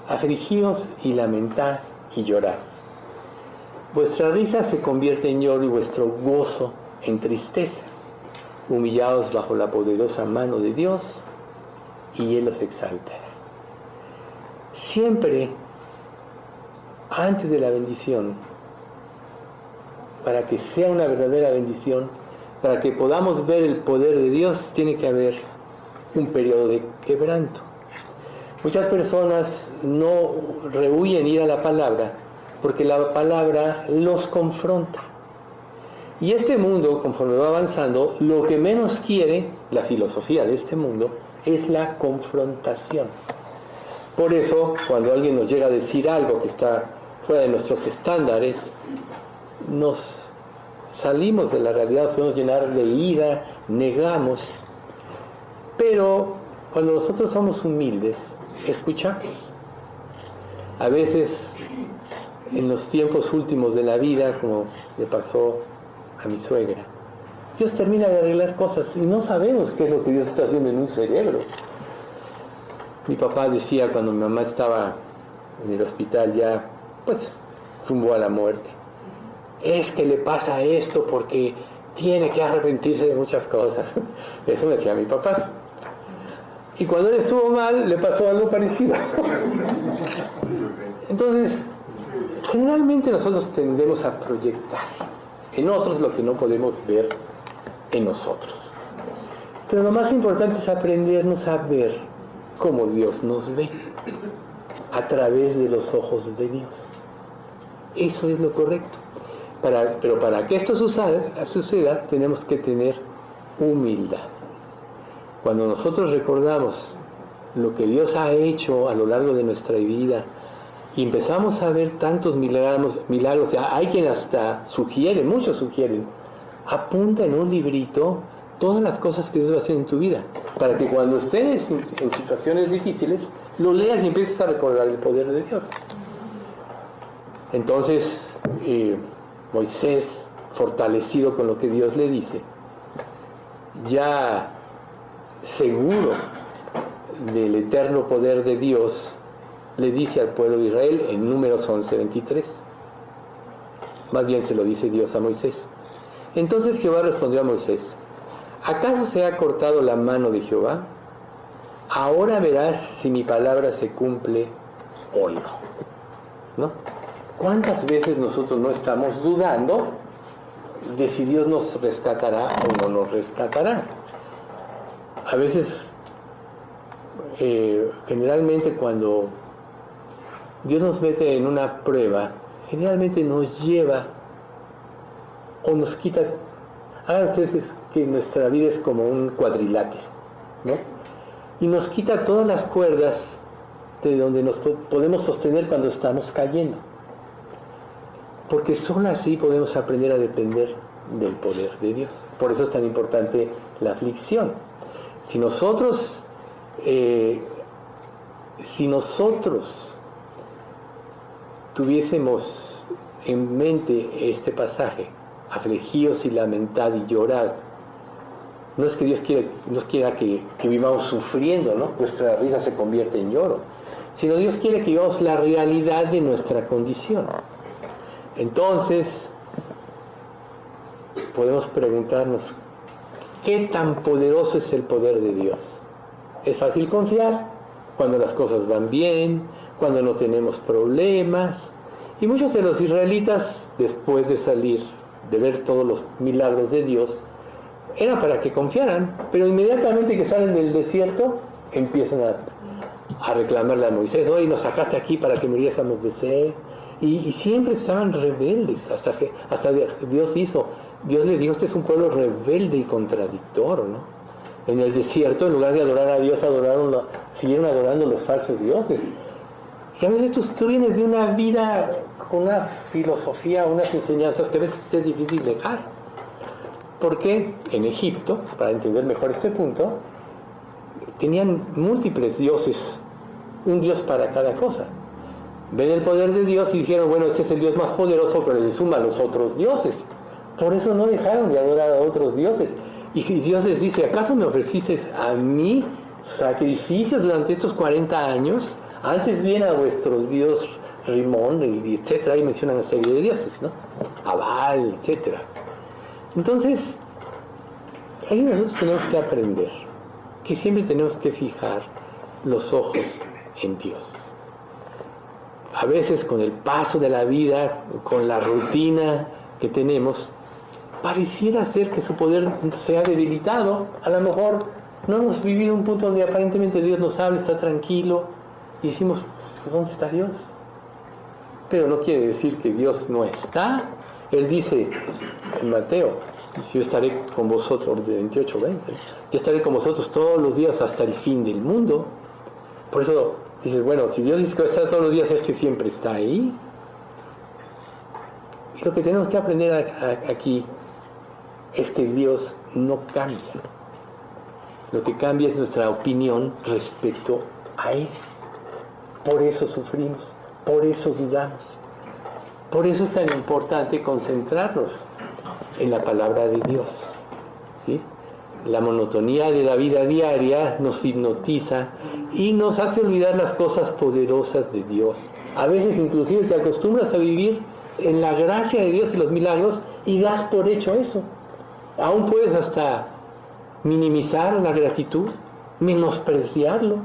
afligíos y lamentad y llorad. Vuestra risa se convierte en lloro y vuestro gozo en tristeza. Humillaos bajo la poderosa mano de Dios y Él os exaltará. Siempre, antes de la bendición, para que sea una verdadera bendición, para que podamos ver el poder de Dios, tiene que haber un periodo de quebranto. Muchas personas no rehuyen ir a la palabra porque la palabra los confronta. Y este mundo, conforme va avanzando, lo que menos quiere, la filosofía de este mundo, es la confrontación. Por eso, cuando alguien nos llega a decir algo que está fuera de nuestros estándares, nos salimos de la realidad, nos podemos llenar de ira, negamos. Pero cuando nosotros somos humildes, escuchamos. A veces, en los tiempos últimos de la vida, como le pasó a mi suegra, Dios termina de arreglar cosas y no sabemos qué es lo que Dios está haciendo en un cerebro. Mi papá decía cuando mi mamá estaba en el hospital ya, rumbo a la muerte: es que le pasa esto porque tiene que arrepentirse de muchas cosas. Eso me decía mi papá. Y cuando él estuvo mal, le pasó algo parecido. Entonces, generalmente nosotros tendemos a proyectar en otros lo que no podemos ver en nosotros. Pero lo más importante es aprendernos a ver cómo Dios nos ve, a través de los ojos de Dios. Eso es lo correcto. Pero para que esto suceda, tenemos que tener humildad. Cuando nosotros recordamos lo que Dios ha hecho a lo largo de nuestra vida y empezamos a ver tantos milagros, hay quien hasta sugiere, muchos sugieren, apunta en un librito todas las cosas que Dios va a hacer en tu vida, para que cuando estés en situaciones difíciles, lo leas y empieces a recordar el poder de Dios. Entonces, Moisés, fortalecido con lo que Dios le dice, ya seguro del eterno poder de Dios, le dice al pueblo de Israel en Números 11:23. Más bien se lo dice Dios a Moisés. Entonces Jehová respondió a Moisés: ¿acaso se ha cortado la mano de Jehová? Ahora verás si mi palabra se cumple o no. ¿No? ¿Cuántas veces nosotros no estamos dudando de si Dios nos rescatará o no nos rescatará? A veces, generalmente cuando Dios nos mete en una prueba, generalmente nos lleva o nos quita. Hagan ustedes que nuestra vida es como un cuadrilátero, ¿no? Y nos quita todas las cuerdas de donde nos podemos sostener cuando estamos cayendo. Porque solo así podemos aprender a depender del poder de Dios. Por eso es tan importante la aflicción. Si nosotros si nosotros tuviésemos en mente este pasaje, afligíos y lamentad y llorad, no es que Dios quiera que vivamos sufriendo, ¿no? Nuestra risa se convierte en lloro, sino Dios quiere que vivamos la realidad de nuestra condición. Entonces, podemos preguntarnos, ¿qué tan poderoso es el poder de Dios? Es fácil confiar cuando las cosas van bien, cuando no tenemos problemas. Y muchos de los israelitas, después de salir, de ver todos los milagros de Dios, era para que confiaran, pero inmediatamente que salen del desierto, empiezan a reclamarle a Moisés: oye, nos sacaste aquí para que muriésemos de sed. Y siempre estaban rebeldes, hasta Dios les dijo: este es un pueblo rebelde y contradictor, ¿no? En el desierto, en lugar de adorar a Dios, siguieron adorando los falsos dioses. Y a veces tú vienes de una vida con una filosofía, unas enseñanzas que a veces es difícil dejar. Porque en Egipto, para entender mejor este punto, tenían múltiples dioses, un dios para cada cosa. Ven el poder de Dios y dijeron: bueno, este es el Dios más poderoso, pero le suma a los otros dioses. Por eso no dejaron de adorar a otros dioses. Y Dios les dice: ¿acaso me ofreciste a mí sacrificios durante estos 40 años? Antes bien a vuestros dios Rimón, y etcétera, y mencionan una serie de dioses, ¿no? A Baal, etcétera. Entonces, ahí nosotros tenemos que aprender que siempre tenemos que fijar los ojos en Dios. A veces, con el paso de la vida, con la rutina que tenemos, pareciera ser que su poder se ha debilitado. A lo mejor no hemos vivido un punto donde aparentemente Dios nos habla, está tranquilo, y decimos: ¿dónde está Dios? Pero no quiere decir que Dios no está. Él dice en Mateo: yo estaré con vosotros, de 28, 20, yo estaré con vosotros todos los días hasta el fin del mundo. Por eso dices: bueno, si Dios dice que va a estar todos los días, es que siempre está ahí. Y lo que tenemos que aprender aquí es que Dios no cambia. Lo que cambia es nuestra opinión respecto a Él. Por eso sufrimos, por eso dudamos. Por eso es tan importante concentrarnos en la palabra de Dios, ¿sí? La monotonía de la vida diaria nos hipnotiza y nos hace olvidar las cosas poderosas de Dios. A veces inclusive te acostumbras a vivir en la gracia de Dios y los milagros y das por hecho eso. Aún puedes hasta minimizar la gratitud, menospreciarlo.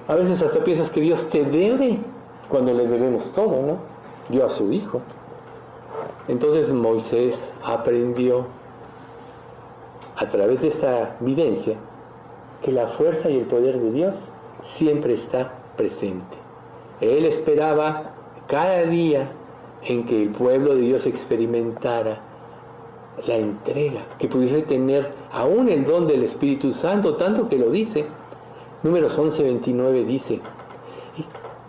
A veces hasta piensas que Dios te debe cuando le debemos todo, ¿no? Dio a su Hijo. Entonces Moisés aprendió a través de esta vivencia que la fuerza y el poder de Dios siempre está presente. Él esperaba cada día en que el pueblo de Dios experimentara la entrega, que pudiese tener aún el don del Espíritu Santo, tanto que lo dice. Números 11:29 dice: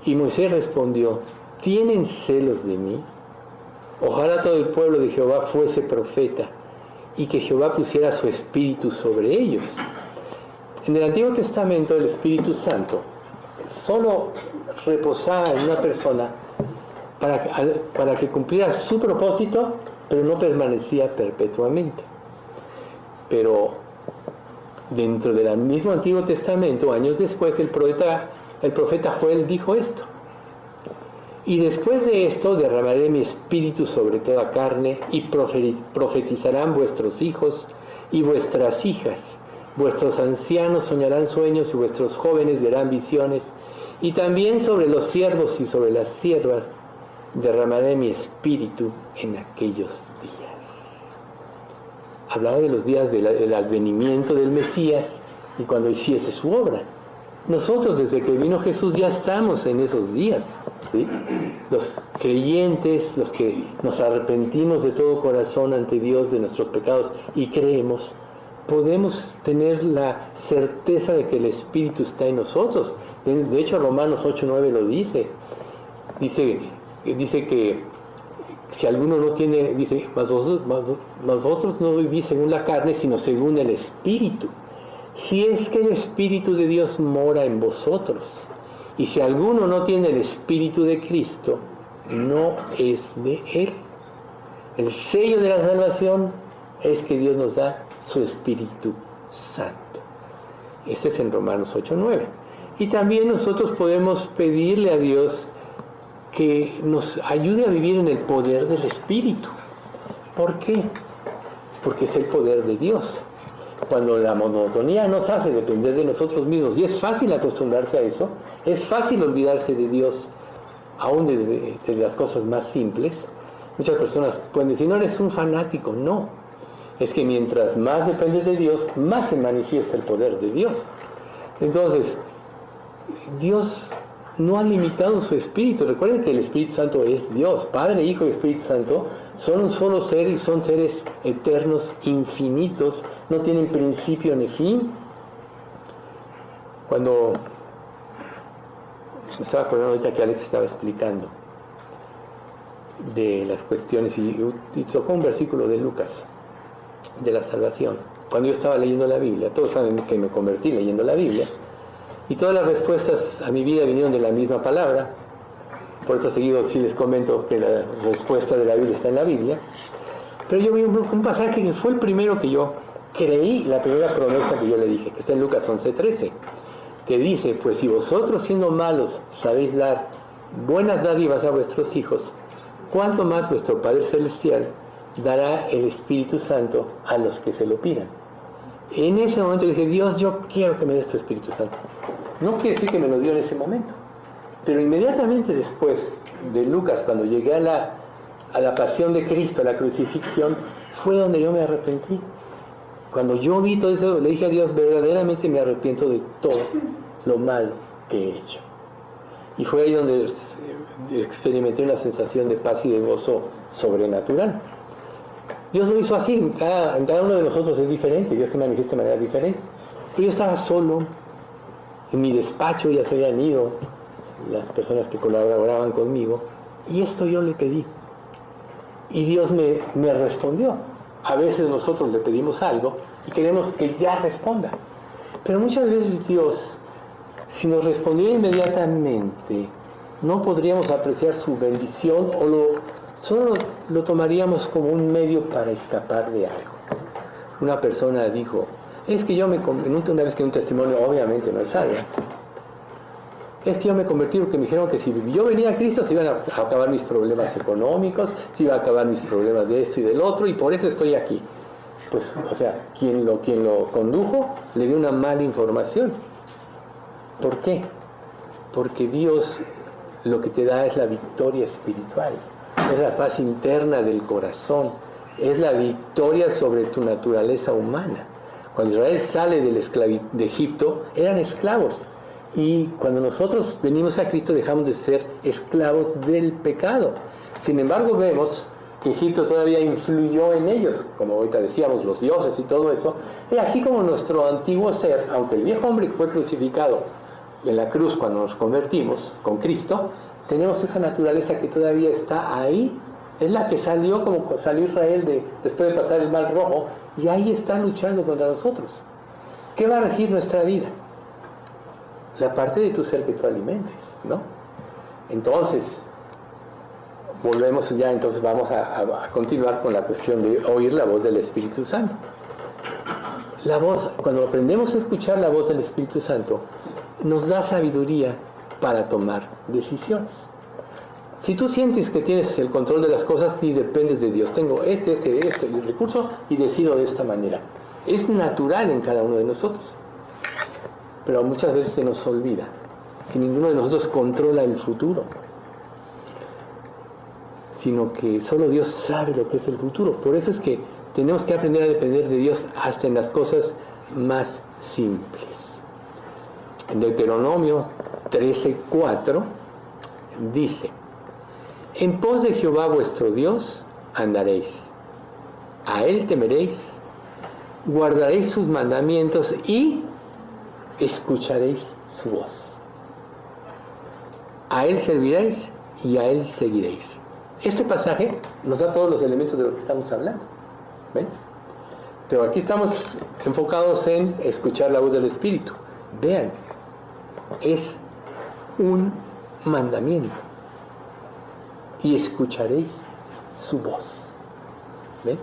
y Moisés respondió: ¿tienen celos de mí? Ojalá todo el pueblo de Jehová fuese profeta, y que Jehová pusiera su Espíritu sobre ellos. En el Antiguo Testamento, el Espíritu Santo solo reposaba en una persona para que cumpliera su propósito, pero no permanecía perpetuamente. Pero dentro del mismo Antiguo Testamento, años después, el profeta Joel dijo esto: y después de esto derramaré mi espíritu sobre toda carne, y profetizarán vuestros hijos y vuestras hijas, vuestros ancianos soñarán sueños y vuestros jóvenes verán visiones, y también sobre los siervos y sobre las siervas derramaré mi espíritu en aquellos días. Hablaba de los días del advenimiento del Mesías y cuando hiciese su obra. Nosotros, desde que vino Jesús, ya estamos en esos días, ¿sí? Los creyentes, los que nos arrepentimos de todo corazón ante Dios de nuestros pecados y creemos, podemos tener la certeza de que el Espíritu está en nosotros. De hecho, Romanos 8:9 lo dice. Dice que si alguno no tiene, dice: mas vosotros no vivís según la carne, sino según el Espíritu. Si es que el Espíritu de Dios mora en vosotros. Y si alguno no tiene el Espíritu de Cristo, no es de Él. El sello de la salvación es que Dios nos da su Espíritu Santo. Ese es en Romanos 8:9. Y también nosotros podemos pedirle a Dios que nos ayude a vivir en el poder del Espíritu. ¿Por qué? Porque es el poder de Dios. Cuando la monotonía nos hace depender de nosotros mismos, y es fácil acostumbrarse a eso, es fácil olvidarse de Dios, aún de las cosas más simples. Muchas personas pueden decir, no, eres un fanático. No, es que mientras más dependes de Dios, más se manifiesta el poder de Dios. Entonces, Dios no ha limitado su Espíritu. Recuerden que el Espíritu Santo es Dios. Padre, Hijo y Espíritu Santo son un solo ser y son seres eternos, infinitos, no tienen principio ni fin. Cuando me estaba acordando ahorita que Alex estaba explicando de las cuestiones y tocó un versículo de Lucas, de la salvación. Cuando yo estaba leyendo la Biblia, todos saben que me convertí leyendo la Biblia, y todas las respuestas a mi vida vinieron de la misma palabra. Por eso seguido sí les comento que la respuesta de la Biblia está en la Biblia. Pero yo vi un pasaje que fue el primero que yo creí, la primera promesa que yo le dije, que está en Lucas 11:13, que dice, pues si vosotros siendo malos sabéis dar buenas dádivas a vuestros hijos, cuánto más vuestro Padre Celestial dará el Espíritu Santo a los que se lo pidan. En ese momento dije, Dios, yo quiero que me des tu Espíritu Santo. No quiere decir que me lo dio en ese momento, pero inmediatamente después de Lucas, cuando llegué a la pasión de Cristo, a la crucifixión, fue donde yo me arrepentí. Cuando yo vi todo eso, le dije a Dios, verdaderamente me arrepiento de todo lo malo que he hecho. Y fue ahí donde experimenté una sensación de paz y de gozo sobrenatural. Dios lo hizo así, en cada uno de nosotros es diferente, Dios se manifiesta de manera diferente. Pero yo estaba solo, en mi despacho ya se habían ido las personas que colaboraban conmigo, y esto yo le pedí. Y Dios me respondió. A veces nosotros le pedimos algo y queremos que ya responda. Pero muchas veces Dios, si nos respondiera inmediatamente, no podríamos apreciar su bendición o solo lo tomaríamos como un medio para escapar de algo. Una persona dijo, es que una vez que un testimonio obviamente no es algo, es que yo me convertí porque me dijeron que si yo venía a Cristo se iban a acabar mis problemas económicos, se iban a acabar mis problemas de esto y del otro, y por eso estoy aquí. Pues, o sea, quien lo condujo le dio una mala información. ¿Por qué? Porque Dios lo que te da es la victoria espiritual, es la paz interna del corazón, es la victoria sobre tu naturaleza humana. Cuando Israel sale de Egipto, eran esclavos. Y cuando nosotros venimos a Cristo dejamos de ser esclavos del pecado. Sin embargo, vemos que Egipto todavía influyó en ellos, como ahorita decíamos, los dioses y todo eso. Y así como nuestro antiguo ser, aunque el viejo hombre fue crucificado en la cruz cuando nos convertimos con Cristo, tenemos esa naturaleza que todavía está ahí. Es la que salió como salió Israel después de pasar el Mar Rojo, y ahí está luchando contra nosotros. ¿Qué va a regir nuestra vida? La parte de tu ser que tú alimentes, ¿no? Entonces, vamos a continuar con la cuestión de oír la voz del Espíritu Santo. La voz, cuando aprendemos a escuchar la voz del Espíritu Santo, nos da sabiduría para tomar decisiones. Si tú sientes que tienes el control de las cosas y dependes de Dios, tengo el recurso y decido de esta manera. Es natural en cada uno de nosotros. Pero muchas veces se nos olvida que ninguno de nosotros controla el futuro, sino que solo Dios sabe lo que es el futuro. Por eso es que tenemos que aprender a depender de Dios hasta en las cosas más simples. En Deuteronomio 13:4 dice, en pos de Jehová vuestro Dios andaréis, a Él temeréis, guardaréis sus mandamientos y escucharéis su voz. A Él serviréis y a Él seguiréis. Este pasaje nos da todos los elementos de lo que estamos hablando. ¿Ven? Pero aquí estamos enfocados en escuchar la voz del Espíritu. Vean, es un mandamiento y escucharéis su voz. ¿Ven?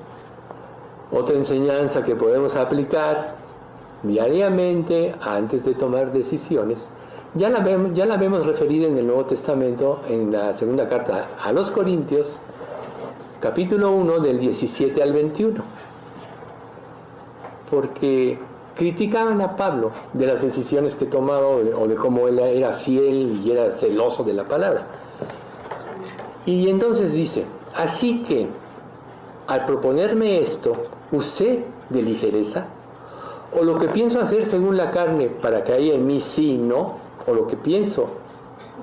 Otra enseñanza que podemos aplicar diariamente antes de tomar decisiones, ya la vemos referida en el Nuevo Testamento, en la segunda carta a los Corintios, capítulo 1, del 17 al 21. Porque criticaban a Pablo de las decisiones que tomaba o de cómo él era fiel y era celoso de la palabra. Y entonces dice, así que al proponerme esto, ¿usé de ligereza? ¿O lo que pienso hacer según la carne para que haya en mí sí y no? ¿O lo que pienso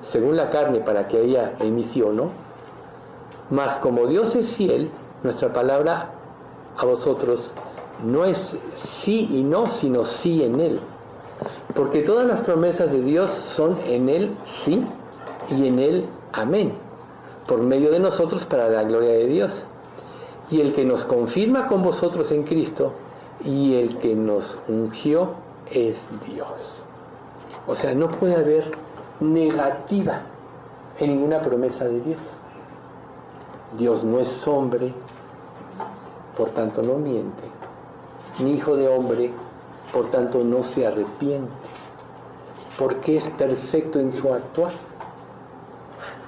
según la carne para que haya en mí sí o no? Mas como Dios es fiel, nuestra palabra a vosotros no es sí y no, sino sí en Él. Porque todas las promesas de Dios son en Él sí y en Él amén, por medio de nosotros para la gloria de Dios. Y el que nos confirma con vosotros en Cristo y el que nos ungió es Dios. O sea, no puede haber negativa en ninguna promesa de Dios. Dios no es hombre, por tanto no miente, ni hijo de hombre, por tanto no se arrepiente, porque es perfecto en su actuar.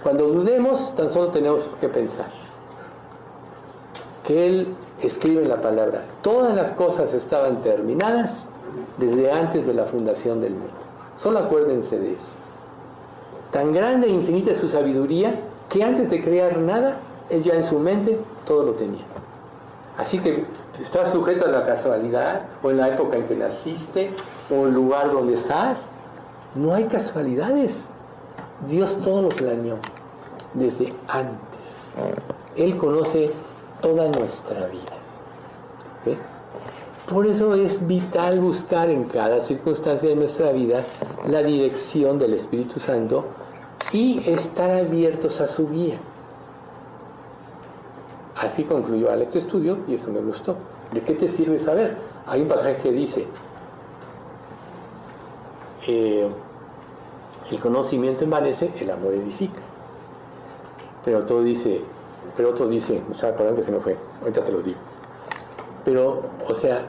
Cuando dudemos, tan solo tenemos que pensar que Él escribe en la palabra, todas las cosas estaban terminadas desde antes de la fundación del mundo. Solo acuérdense de eso. Tan grande e infinita es su sabiduría que antes de crear nada, Él ya en su mente todo lo tenía. Así que estás sujeto a la casualidad, o en la época en que naciste, o el lugar donde estás. No hay casualidades. Dios todo lo planeó desde antes. Él conoce toda nuestra vida. ¿Sí? Por eso es vital buscar en cada circunstancia de nuestra vida la dirección del Espíritu Santo y estar abiertos a su guía. Así concluyó Alex Estudio y eso me gustó. ¿De qué te sirve saber? Hay un pasaje que dice, el conocimiento envanece, el amor edifica. Pero otro dice, me estaba acordando que se me fue, ahorita se los digo. Pero, o sea,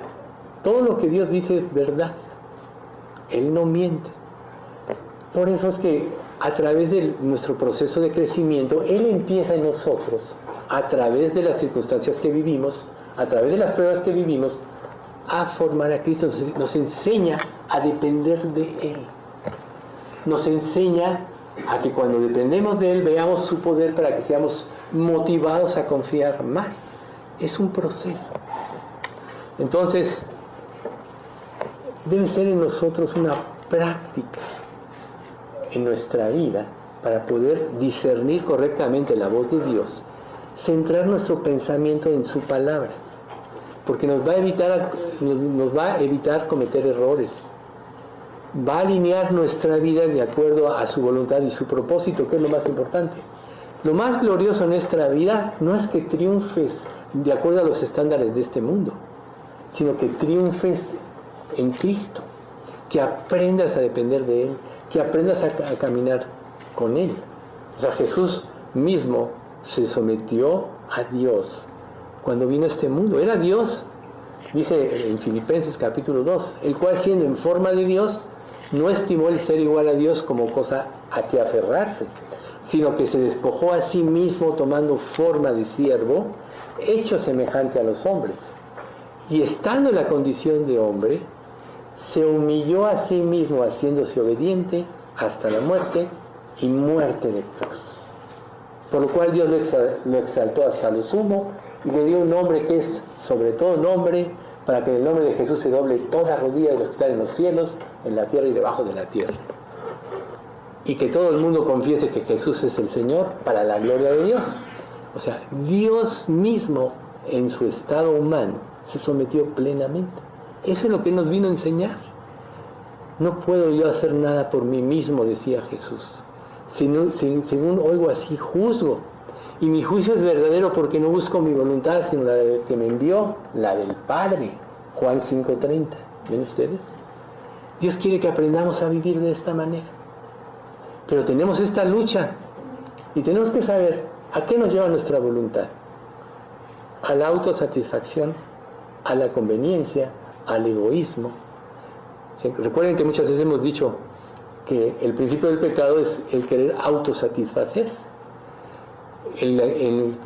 todo lo que Dios dice es verdad. Él no miente. Por eso es que a través de nuestro proceso de crecimiento, Él empieza en nosotros, a través de las circunstancias que vivimos, a través de las pruebas que vivimos, a formar a Cristo. Nos enseña a depender de Él. Nos enseña a que cuando dependemos de Él veamos su poder para que seamos motivados a confiar más. Es un proceso. Entonces, debe ser en nosotros una práctica en nuestra vida para poder discernir correctamente la voz de Dios, centrar nuestro pensamiento en su palabra, porque nos va a evitar cometer errores. Va a alinear nuestra vida de acuerdo a su voluntad y su propósito, que es lo más importante. Lo más glorioso en nuestra vida no es que triunfes de acuerdo a los estándares de este mundo, sino que triunfes en Cristo, que aprendas a depender de Él, que aprendas a caminar con Él. O sea, Jesús mismo se sometió a Dios cuando vino a este mundo. Era Dios, dice en Filipenses capítulo 2, el cual siendo en forma de Dios, no estimó el ser igual a Dios como cosa a que aferrarse, sino que se despojó a sí mismo tomando forma de siervo, hecho semejante a los hombres. Y estando en la condición de hombre, se humilló a sí mismo haciéndose obediente hasta la muerte y muerte de cruz. Por lo cual Dios lo exaltó hasta lo sumo y le dio un nombre que es sobre todo nombre, para que en el nombre de Jesús se doble toda rodilla de los que están en los cielos, en la tierra y debajo de la tierra. Y que todo el mundo confiese que Jesús es el Señor para la gloria de Dios. O sea, Dios mismo en su estado humano se sometió plenamente. Eso es lo que Él nos vino a enseñar. No puedo yo hacer nada por mí mismo, decía Jesús. Según oigo así, juzgo. Y mi juicio es verdadero porque no busco mi voluntad, sino la del que me envió, la del Padre. Juan 5:30. ¿Ven ustedes? Dios quiere que aprendamos a vivir de esta manera. Pero tenemos esta lucha y tenemos que saber a qué nos lleva nuestra voluntad. A la autosatisfacción, a la conveniencia, al egoísmo. Recuerden que muchas veces hemos dicho que el principio del pecado es el querer autosatisfacerse. En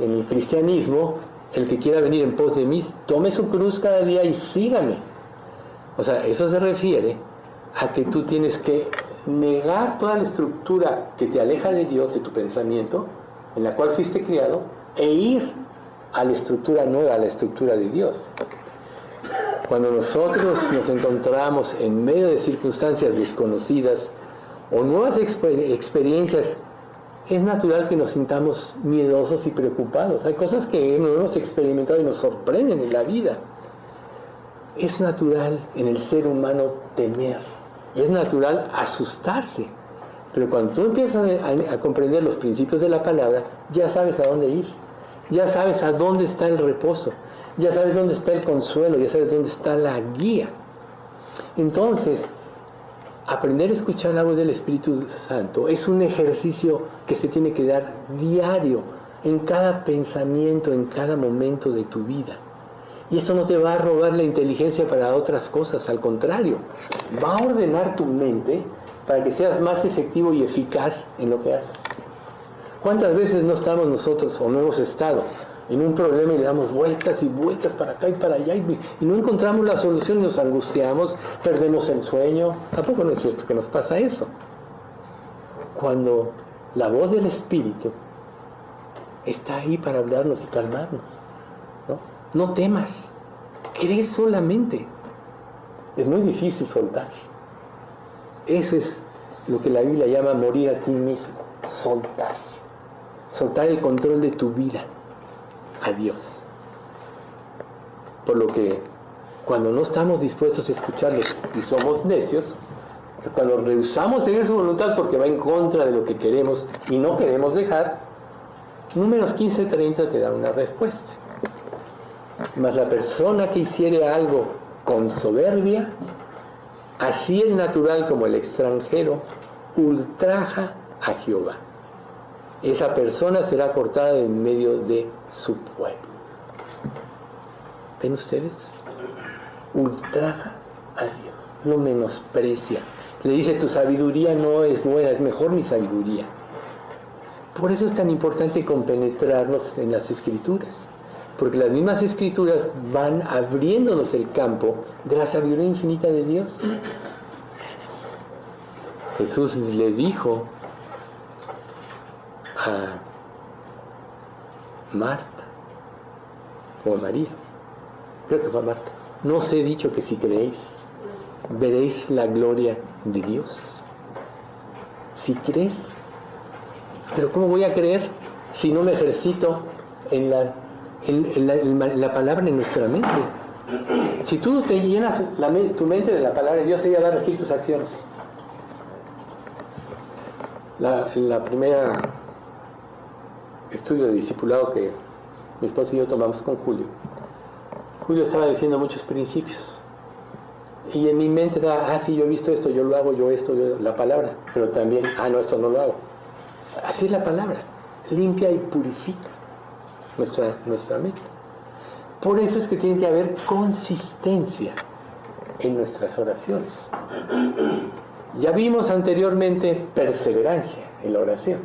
el cristianismo, el que quiera venir en pos de mí, tome su cruz cada día y sígame. O sea, eso se refiere a que tú tienes que negar toda la estructura que te aleja de Dios, de tu pensamiento, en la cual fuiste criado, e ir a la estructura nueva, a la estructura de Dios. Cuando nosotros nos encontramos en medio de circunstancias desconocidas o nuevas experiencias, es natural que nos sintamos miedosos y preocupados. Hay cosas que no hemos experimentado y nos sorprenden en la vida. Es natural en el ser humano temer, es natural asustarse, pero cuando tú empiezas a comprender los principios de la palabra, ya sabes a dónde ir, ya sabes a dónde está el reposo, ya sabes dónde está el consuelo, ya sabes dónde está la guía. Entonces, aprender a escuchar la voz del Espíritu Santo es un ejercicio que se tiene que dar diario, en cada pensamiento, en cada momento de tu vida. Y eso no te va a robar la inteligencia para otras cosas, al contrario, va a ordenar tu mente para que seas más efectivo y eficaz en lo que haces. ¿Cuántas veces no estamos nosotros, o no hemos estado, en un problema y le damos vueltas y vueltas para acá y para allá y no encontramos la solución y nos angustiamos, perdemos el sueño? Tampoco no es cierto que nos pasa eso. Cuando la voz del Espíritu está ahí para hablarnos y calmarnos, no temas, cree solamente. Es muy difícil soltar. Eso es lo que la Biblia llama morir a ti mismo, soltar. Soltar el control de tu vida a Dios. Por lo que cuando no estamos dispuestos a escucharlos y somos necios, cuando rehusamos seguir su voluntad porque va en contra de lo que queremos y no queremos dejar, Números 15:30 te da una respuesta. Mas la persona que hiciere algo con soberbia, así el natural como el extranjero, ultraja a Jehová. Esa persona será cortada en medio de su pueblo. ¿Ven ustedes? Ultraja a Dios, lo menosprecia. Le dice, tu sabiduría no es buena, es mejor mi sabiduría. Por eso es tan importante compenetrarnos en las Escrituras. Porque las mismas Escrituras van abriéndonos el campo de la sabiduría infinita de Dios. Jesús le dijo a Marta, o a María, creo que fue a Marta, no os he dicho que si creéis, veréis la gloria de Dios. Si crees, pero ¿cómo voy a creer si no me ejercito en la palabra en nuestra mente? Si tú te llenas tu mente de la palabra de Dios, ella va a regir tus acciones. La primera estudio de discipulado que mi esposa y yo tomamos con Julio estaba diciendo muchos principios y en mi mente estaba, sí, yo he visto esto, yo lo hago, la palabra, pero también, no, esto no lo hago. Así es la palabra, limpia y purifica nuestra mente. Por eso es que tiene que haber consistencia en nuestras oraciones. Ya vimos anteriormente perseverancia en la oración.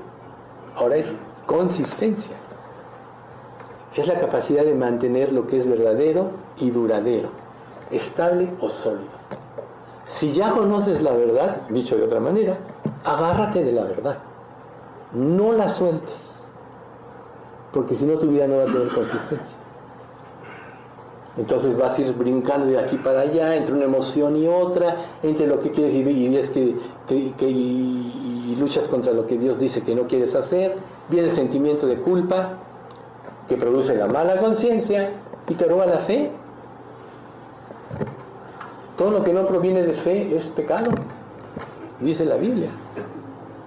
Ahora es consistencia. Es la capacidad de mantener lo que es verdadero y duradero, estable o sólido. Si ya conoces la verdad, dicho de otra manera, agárrate de la verdad. No la sueltes, porque si no tu vida no va a tener consistencia. Entonces vas a ir brincando de aquí para allá, entre una emoción y otra, entre lo que quieres y ves y luchas contra lo que Dios dice que no quieres hacer, viene el sentimiento de culpa que produce la mala conciencia y te roba la fe. Todo lo que no proviene de fe es pecado, dice la Biblia.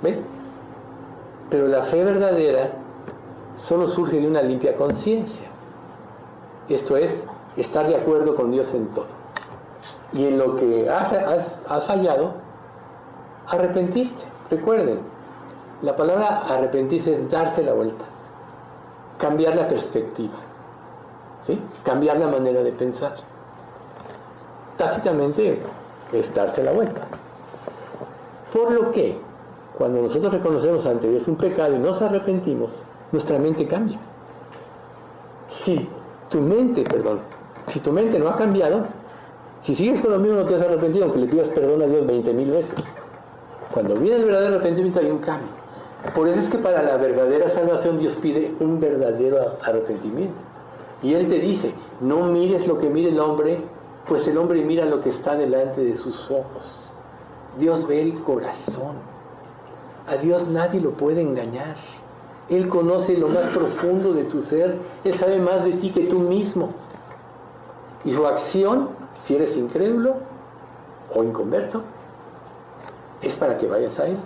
¿Ves? Pero la fe verdadera solo surge de una limpia conciencia. Esto es, estar de acuerdo con Dios en todo. Y en lo que has fallado, arrepentirte. Recuerden, La palabra arrepentirse es darse la vuelta, cambiar la perspectiva, ¿sí? Cambiar la manera de pensar. Tácitamente es darse la vuelta. Por lo que, cuando nosotros reconocemos ante Dios un pecado y nos arrepentimos, nuestra mente cambia. Si tu mente no ha cambiado, si sigues con lo mismo no te has arrepentido, aunque le pidas perdón a Dios 20,000 veces. Cuando viene el verdadero arrepentimiento hay un cambio. Por eso es que para la verdadera salvación Dios pide un verdadero arrepentimiento. Y Él te dice, no mires lo que mire el hombre, pues el hombre mira lo que está delante de sus ojos. Dios ve el corazón. A Dios nadie lo puede engañar. Él conoce lo más profundo de tu ser. Él sabe más de ti que tú mismo. Y su acción, si eres incrédulo o inconverso, es para que vayas a Él.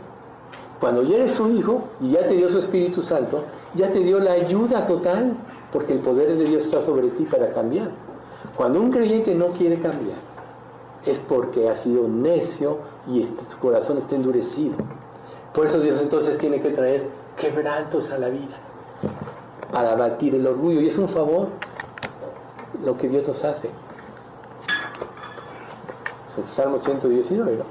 Cuando ya eres su hijo y ya te dio su Espíritu Santo, ya te dio la ayuda total, porque el poder de Dios está sobre ti para cambiar. Cuando un creyente no quiere cambiar, es porque ha sido necio y su corazón está endurecido. Por eso Dios entonces tiene que traer quebrantos a la vida para abatir el orgullo, y es un favor lo que Dios nos hace. Es el Salmo 119, ¿no?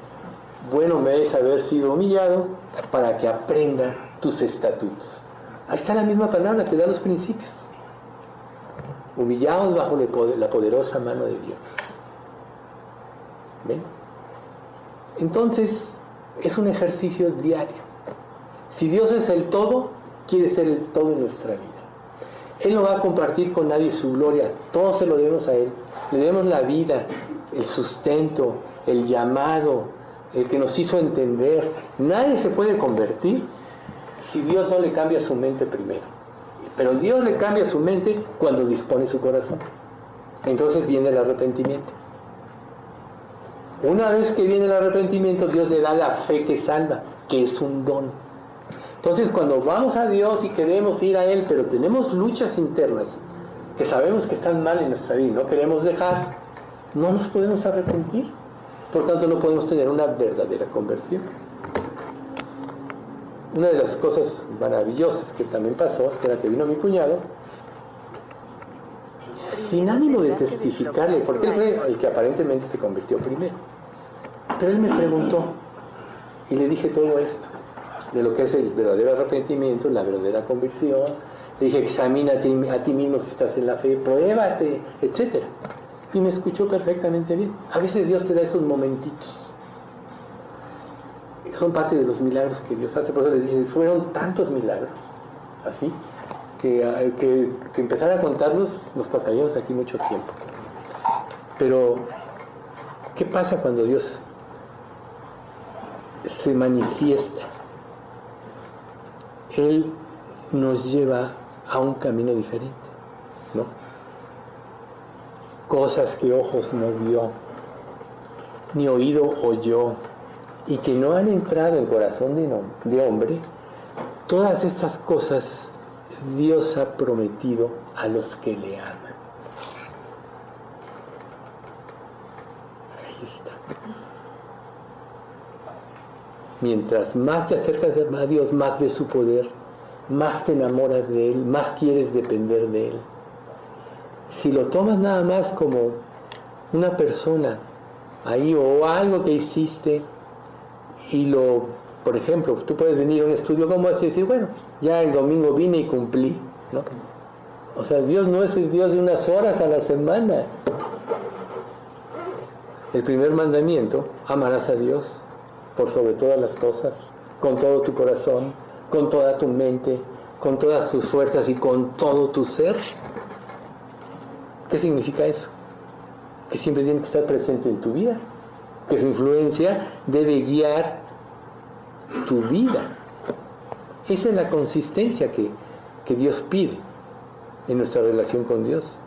Bueno me es haber sido humillado para que aprenda tus estatutos. Ahí está la misma palabra, te da los principios. Humillados bajo la poderosa mano de Dios. ¿Ven? Entonces, es un ejercicio diario. Si Dios es el todo, quiere ser el todo en nuestra vida. Él no va a compartir con nadie su gloria, todo se lo debemos a Él. Le debemos la vida, el sustento, el llamado, el que nos hizo entender. Nadie se puede convertir si Dios no le cambia su mente primero. Pero Dios le cambia su mente cuando dispone su corazón. Entonces viene el arrepentimiento. Una vez que viene el arrepentimiento, Dios le da la fe que salva, que es un don. Entonces cuando vamos a Dios y queremos ir a Él, pero tenemos luchas internas que sabemos que están mal en nuestra vida y no queremos dejar, no nos podemos arrepentir. Por tanto, no podemos tener una verdadera conversión. Una de las cosas maravillosas que también pasó es que era que vino mi cuñado, sin ánimo de testificarle, porque él fue el que aparentemente se convirtió primero. Pero él me preguntó, y le dije todo esto, de lo que es el verdadero arrepentimiento, la verdadera conversión. Le dije, examina a ti mismo si estás en la fe, pruébate, etc. Y me escuchó perfectamente bien. A veces Dios te da esos momentitos. Son parte de los milagros que Dios hace. Por eso les dice, fueron tantos milagros, así, que empezar a contarlos nos pasaríamos aquí mucho tiempo. Pero, ¿qué pasa cuando Dios se manifiesta? Él nos lleva a un camino diferente, ¿no? Cosas que ojos no vio, ni oído oyó, y que no han entrado en corazón de hombre, todas estas cosas Dios ha prometido a los que le aman. Ahí está. Mientras más te acercas a Dios, más ves su poder, más te enamoras de Él, más quieres depender de Él. Si lo tomas nada más como una persona ahí o algo que hiciste y por ejemplo, tú puedes venir a un estudio como este y decir, bueno, ya el domingo vine y cumplí, ¿no? O sea, Dios no es el Dios de unas horas a la semana. El primer mandamiento, amarás a Dios por sobre todas las cosas, con todo tu corazón, con toda tu mente, con todas tus fuerzas y con todo tu ser. ¿Qué significa eso? Que siempre tiene que estar presente en tu vida, que su influencia debe guiar tu vida. Esa es la consistencia que Dios pide en nuestra relación con Dios.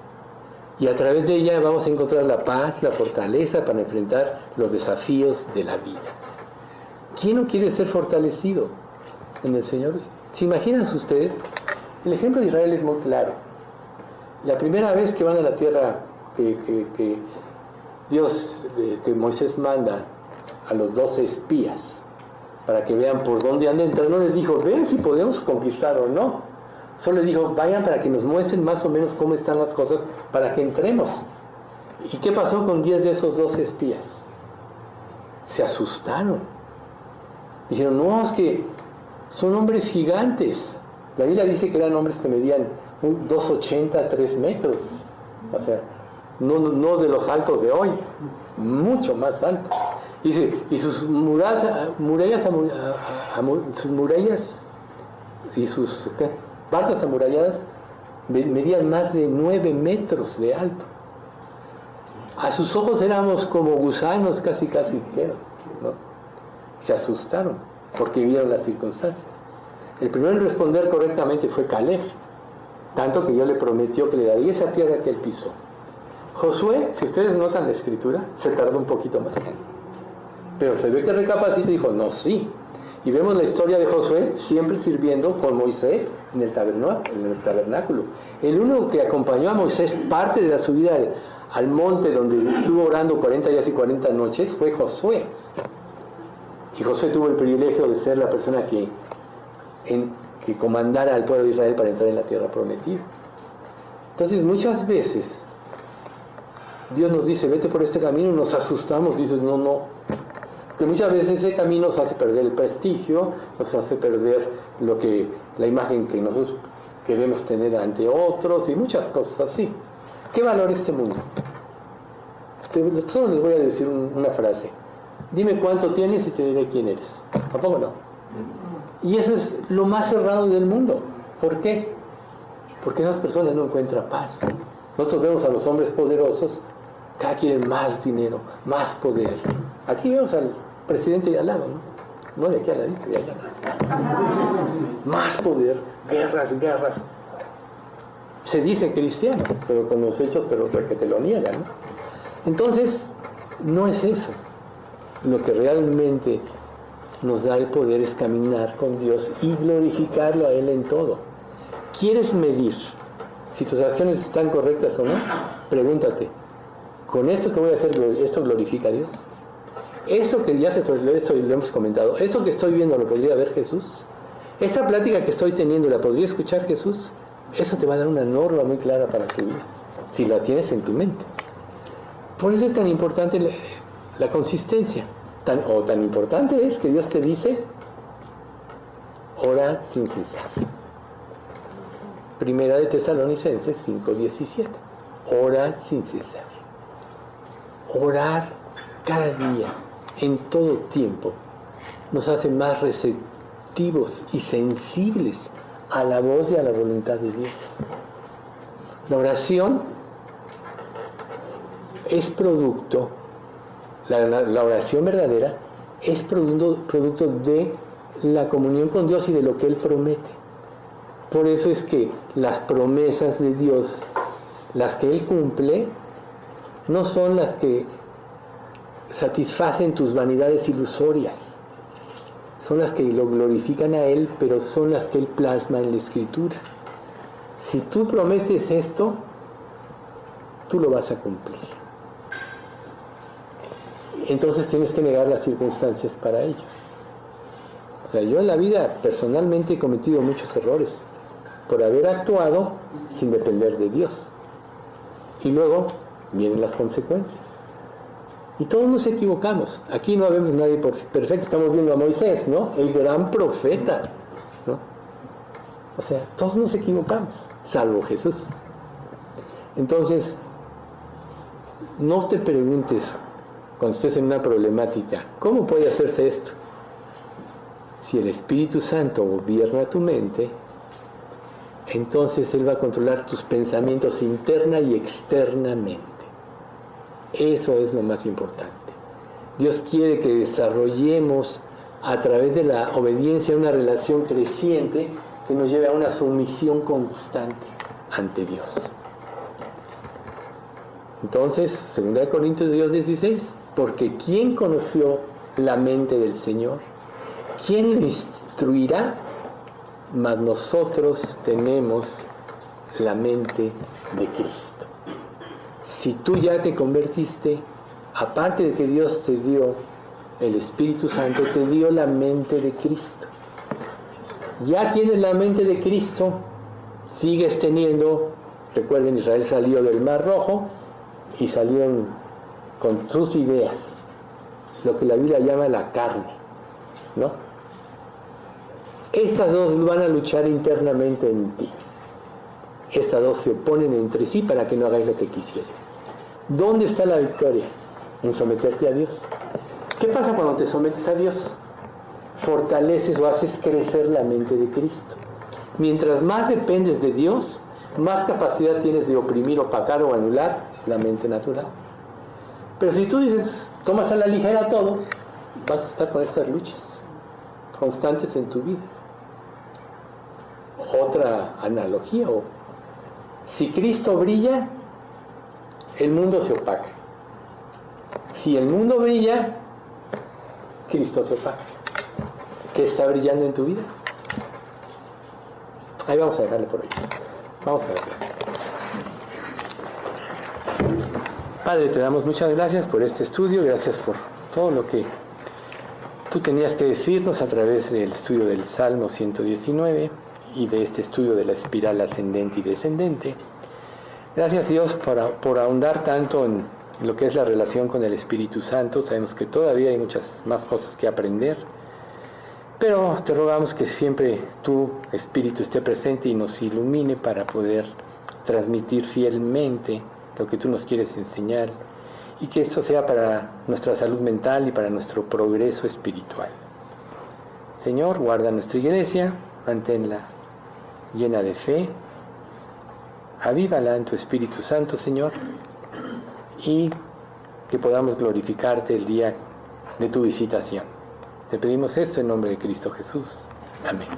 Y a través de ella vamos a encontrar la paz, la fortaleza para enfrentar los desafíos de la vida. ¿Quién no quiere ser fortalecido en el Señor? ¿Se imaginan ustedes? El ejemplo de Israel es muy claro. La primera vez que van a la tierra que Dios, que Moisés manda a los 12 espías para que vean por dónde han de entrar. No les dijo, vean si podemos conquistar o no. Solo les dijo, vayan para que nos muestren más o menos cómo están las cosas, para que entremos. ¿Y qué pasó con 10 de esos 12 espías? Se asustaron. Dijeron, no, es que son hombres gigantes. La Biblia dice que eran hombres que medían 2,80, 3 metros. O sea, no de los altos de hoy, mucho más altos. Dice, y sus murallas y sus bardas amuralladas medían más de 9 metros de alto. A sus ojos éramos como gusanos casi, ¿no? Se asustaron porque vieron las circunstancias. El primero en responder correctamente fue Caleb, tanto que Dios le prometió que le daría esa tierra que él pisó. Josué, si ustedes notan la escritura, se tardó un poquito más. Pero se ve que recapacitó y dijo, no, sí. Y vemos la historia de Josué siempre sirviendo con Moisés en el tabernáculo. El único que acompañó a Moisés parte de la subida al monte donde estuvo orando 40 días y 40 noches fue Josué. Y Josué tuvo el privilegio de ser la persona que comandara al pueblo de Israel para entrar en la tierra prometida. Entonces muchas veces Dios nos dice, vete por este camino, y nos asustamos, dices, no. Que muchas veces ese camino nos hace perder el prestigio, nos hace perder la imagen que nosotros queremos tener ante otros y muchas cosas así. ¿Qué valora este mundo? Solo les voy a decir una frase. Dime cuánto tienes y te diré quién eres. ¿Tampoco no? Y eso es lo más cerrado del mundo. ¿Por qué? Porque esas personas no encuentran paz. Nosotros vemos a los hombres poderosos, cada quien más dinero, más poder. Aquí vemos al presidente de al lado, ¿no? No de aquí a ladito, de allá. Más poder, guerras. Se dice cristiano, pero con los hechos, pero que te lo niegan, ¿no? Entonces, no es eso. Lo que realmente nos da el poder es caminar con Dios y glorificarlo a Él en todo. ¿Quieres medir si tus acciones están correctas o no? Pregúntate, ¿con esto que voy a hacer, esto glorifica a Dios? Eso que ya eso lo hemos comentado, eso que estoy viendo, ¿lo podría ver Jesús? Esa plática que estoy teniendo, ¿la podría escuchar Jesús? Eso te va a dar una norma muy clara para tu vida, si la tienes en tu mente. Por eso es tan importante la consistencia. Tan importante es que Dios te dice, ora sin cesar. Primera de Tesalonicenses 5:17. Ora sin cesar. Orar cada día, en todo tiempo, nos hace más receptivos y sensibles a la voz y a la voluntad de Dios. La oración es producto, la oración verdadera es producto de la comunión con Dios y de lo que Él promete. Por eso es que las promesas de Dios, las que Él cumple, no son las que satisfacen tus vanidades ilusorias. Son las que lo glorifican a Él, pero son las que Él plasma en la Escritura. Si tú prometes esto, tú lo vas a cumplir. Entonces tienes que negar las circunstancias para ello. O sea, yo en la vida personalmente he cometido muchos errores por haber actuado sin depender de Dios. Y luego vienen las consecuencias. Y todos nos equivocamos. Aquí no vemos nadie perfecto. Estamos viendo a Moisés, ¿no? El gran profeta, ¿no? O sea, todos nos equivocamos, salvo Jesús. Entonces, no te preguntes cuando estés en una problemática, ¿cómo puede hacerse esto? Si el Espíritu Santo gobierna tu mente, entonces Él va a controlar tus pensamientos interna y externamente. Eso es lo más importante. Dios quiere que desarrollemos a través de la obediencia una relación creciente que nos lleve a una sumisión constante ante Dios. Entonces, 2 Corintios 2:16, porque ¿quién conoció la mente del Señor? ¿Quién lo instruirá? Mas nosotros tenemos la mente de Cristo. Si tú ya te convertiste, aparte de que Dios te dio el Espíritu Santo te dio la mente de Cristo. Ya tienes la mente de Cristo, sigues teniendo, recuerden, Israel salió del Mar Rojo y salieron con sus ideas, lo que la Biblia llama la carne, ¿no? Estas dos van a luchar internamente en ti. Estas dos se oponen entre sí para que no hagáis lo que quisieres. ¿Dónde está la victoria? En someterte a Dios. ¿Qué pasa cuando te sometes a Dios? Fortaleces o haces crecer la mente de Cristo. Mientras más dependes de Dios, más capacidad tienes de oprimir, opacar o anular la mente natural. Pero si tú dices, tomas a la ligera todo, vas a estar con estas luchas constantes en tu vida. Otra analogía, si Cristo brilla, el mundo se opaca. Si el mundo brilla, Cristo se opaca. ¿Qué está brillando en tu vida? Ahí vamos a dejarle por ahí. Vamos a ver. Padre, te damos muchas gracias por este estudio, gracias por todo lo que tú tenías que decirnos a través del estudio del Salmo 119 y de este estudio de la espiral ascendente y descendente. Gracias, Dios, por ahondar tanto en lo que es la relación con el Espíritu Santo. Sabemos que todavía hay muchas más cosas que aprender, pero te rogamos que siempre tu Espíritu esté presente y nos ilumine para poder transmitir fielmente lo que tú nos quieres enseñar, y que esto sea para nuestra salud mental y para nuestro progreso espiritual. Señor, guarda nuestra iglesia, manténla llena de fe, avívala en tu Espíritu Santo, Señor, y que podamos glorificarte el día de tu visitación. Te pedimos esto en nombre de Cristo Jesús. Amén.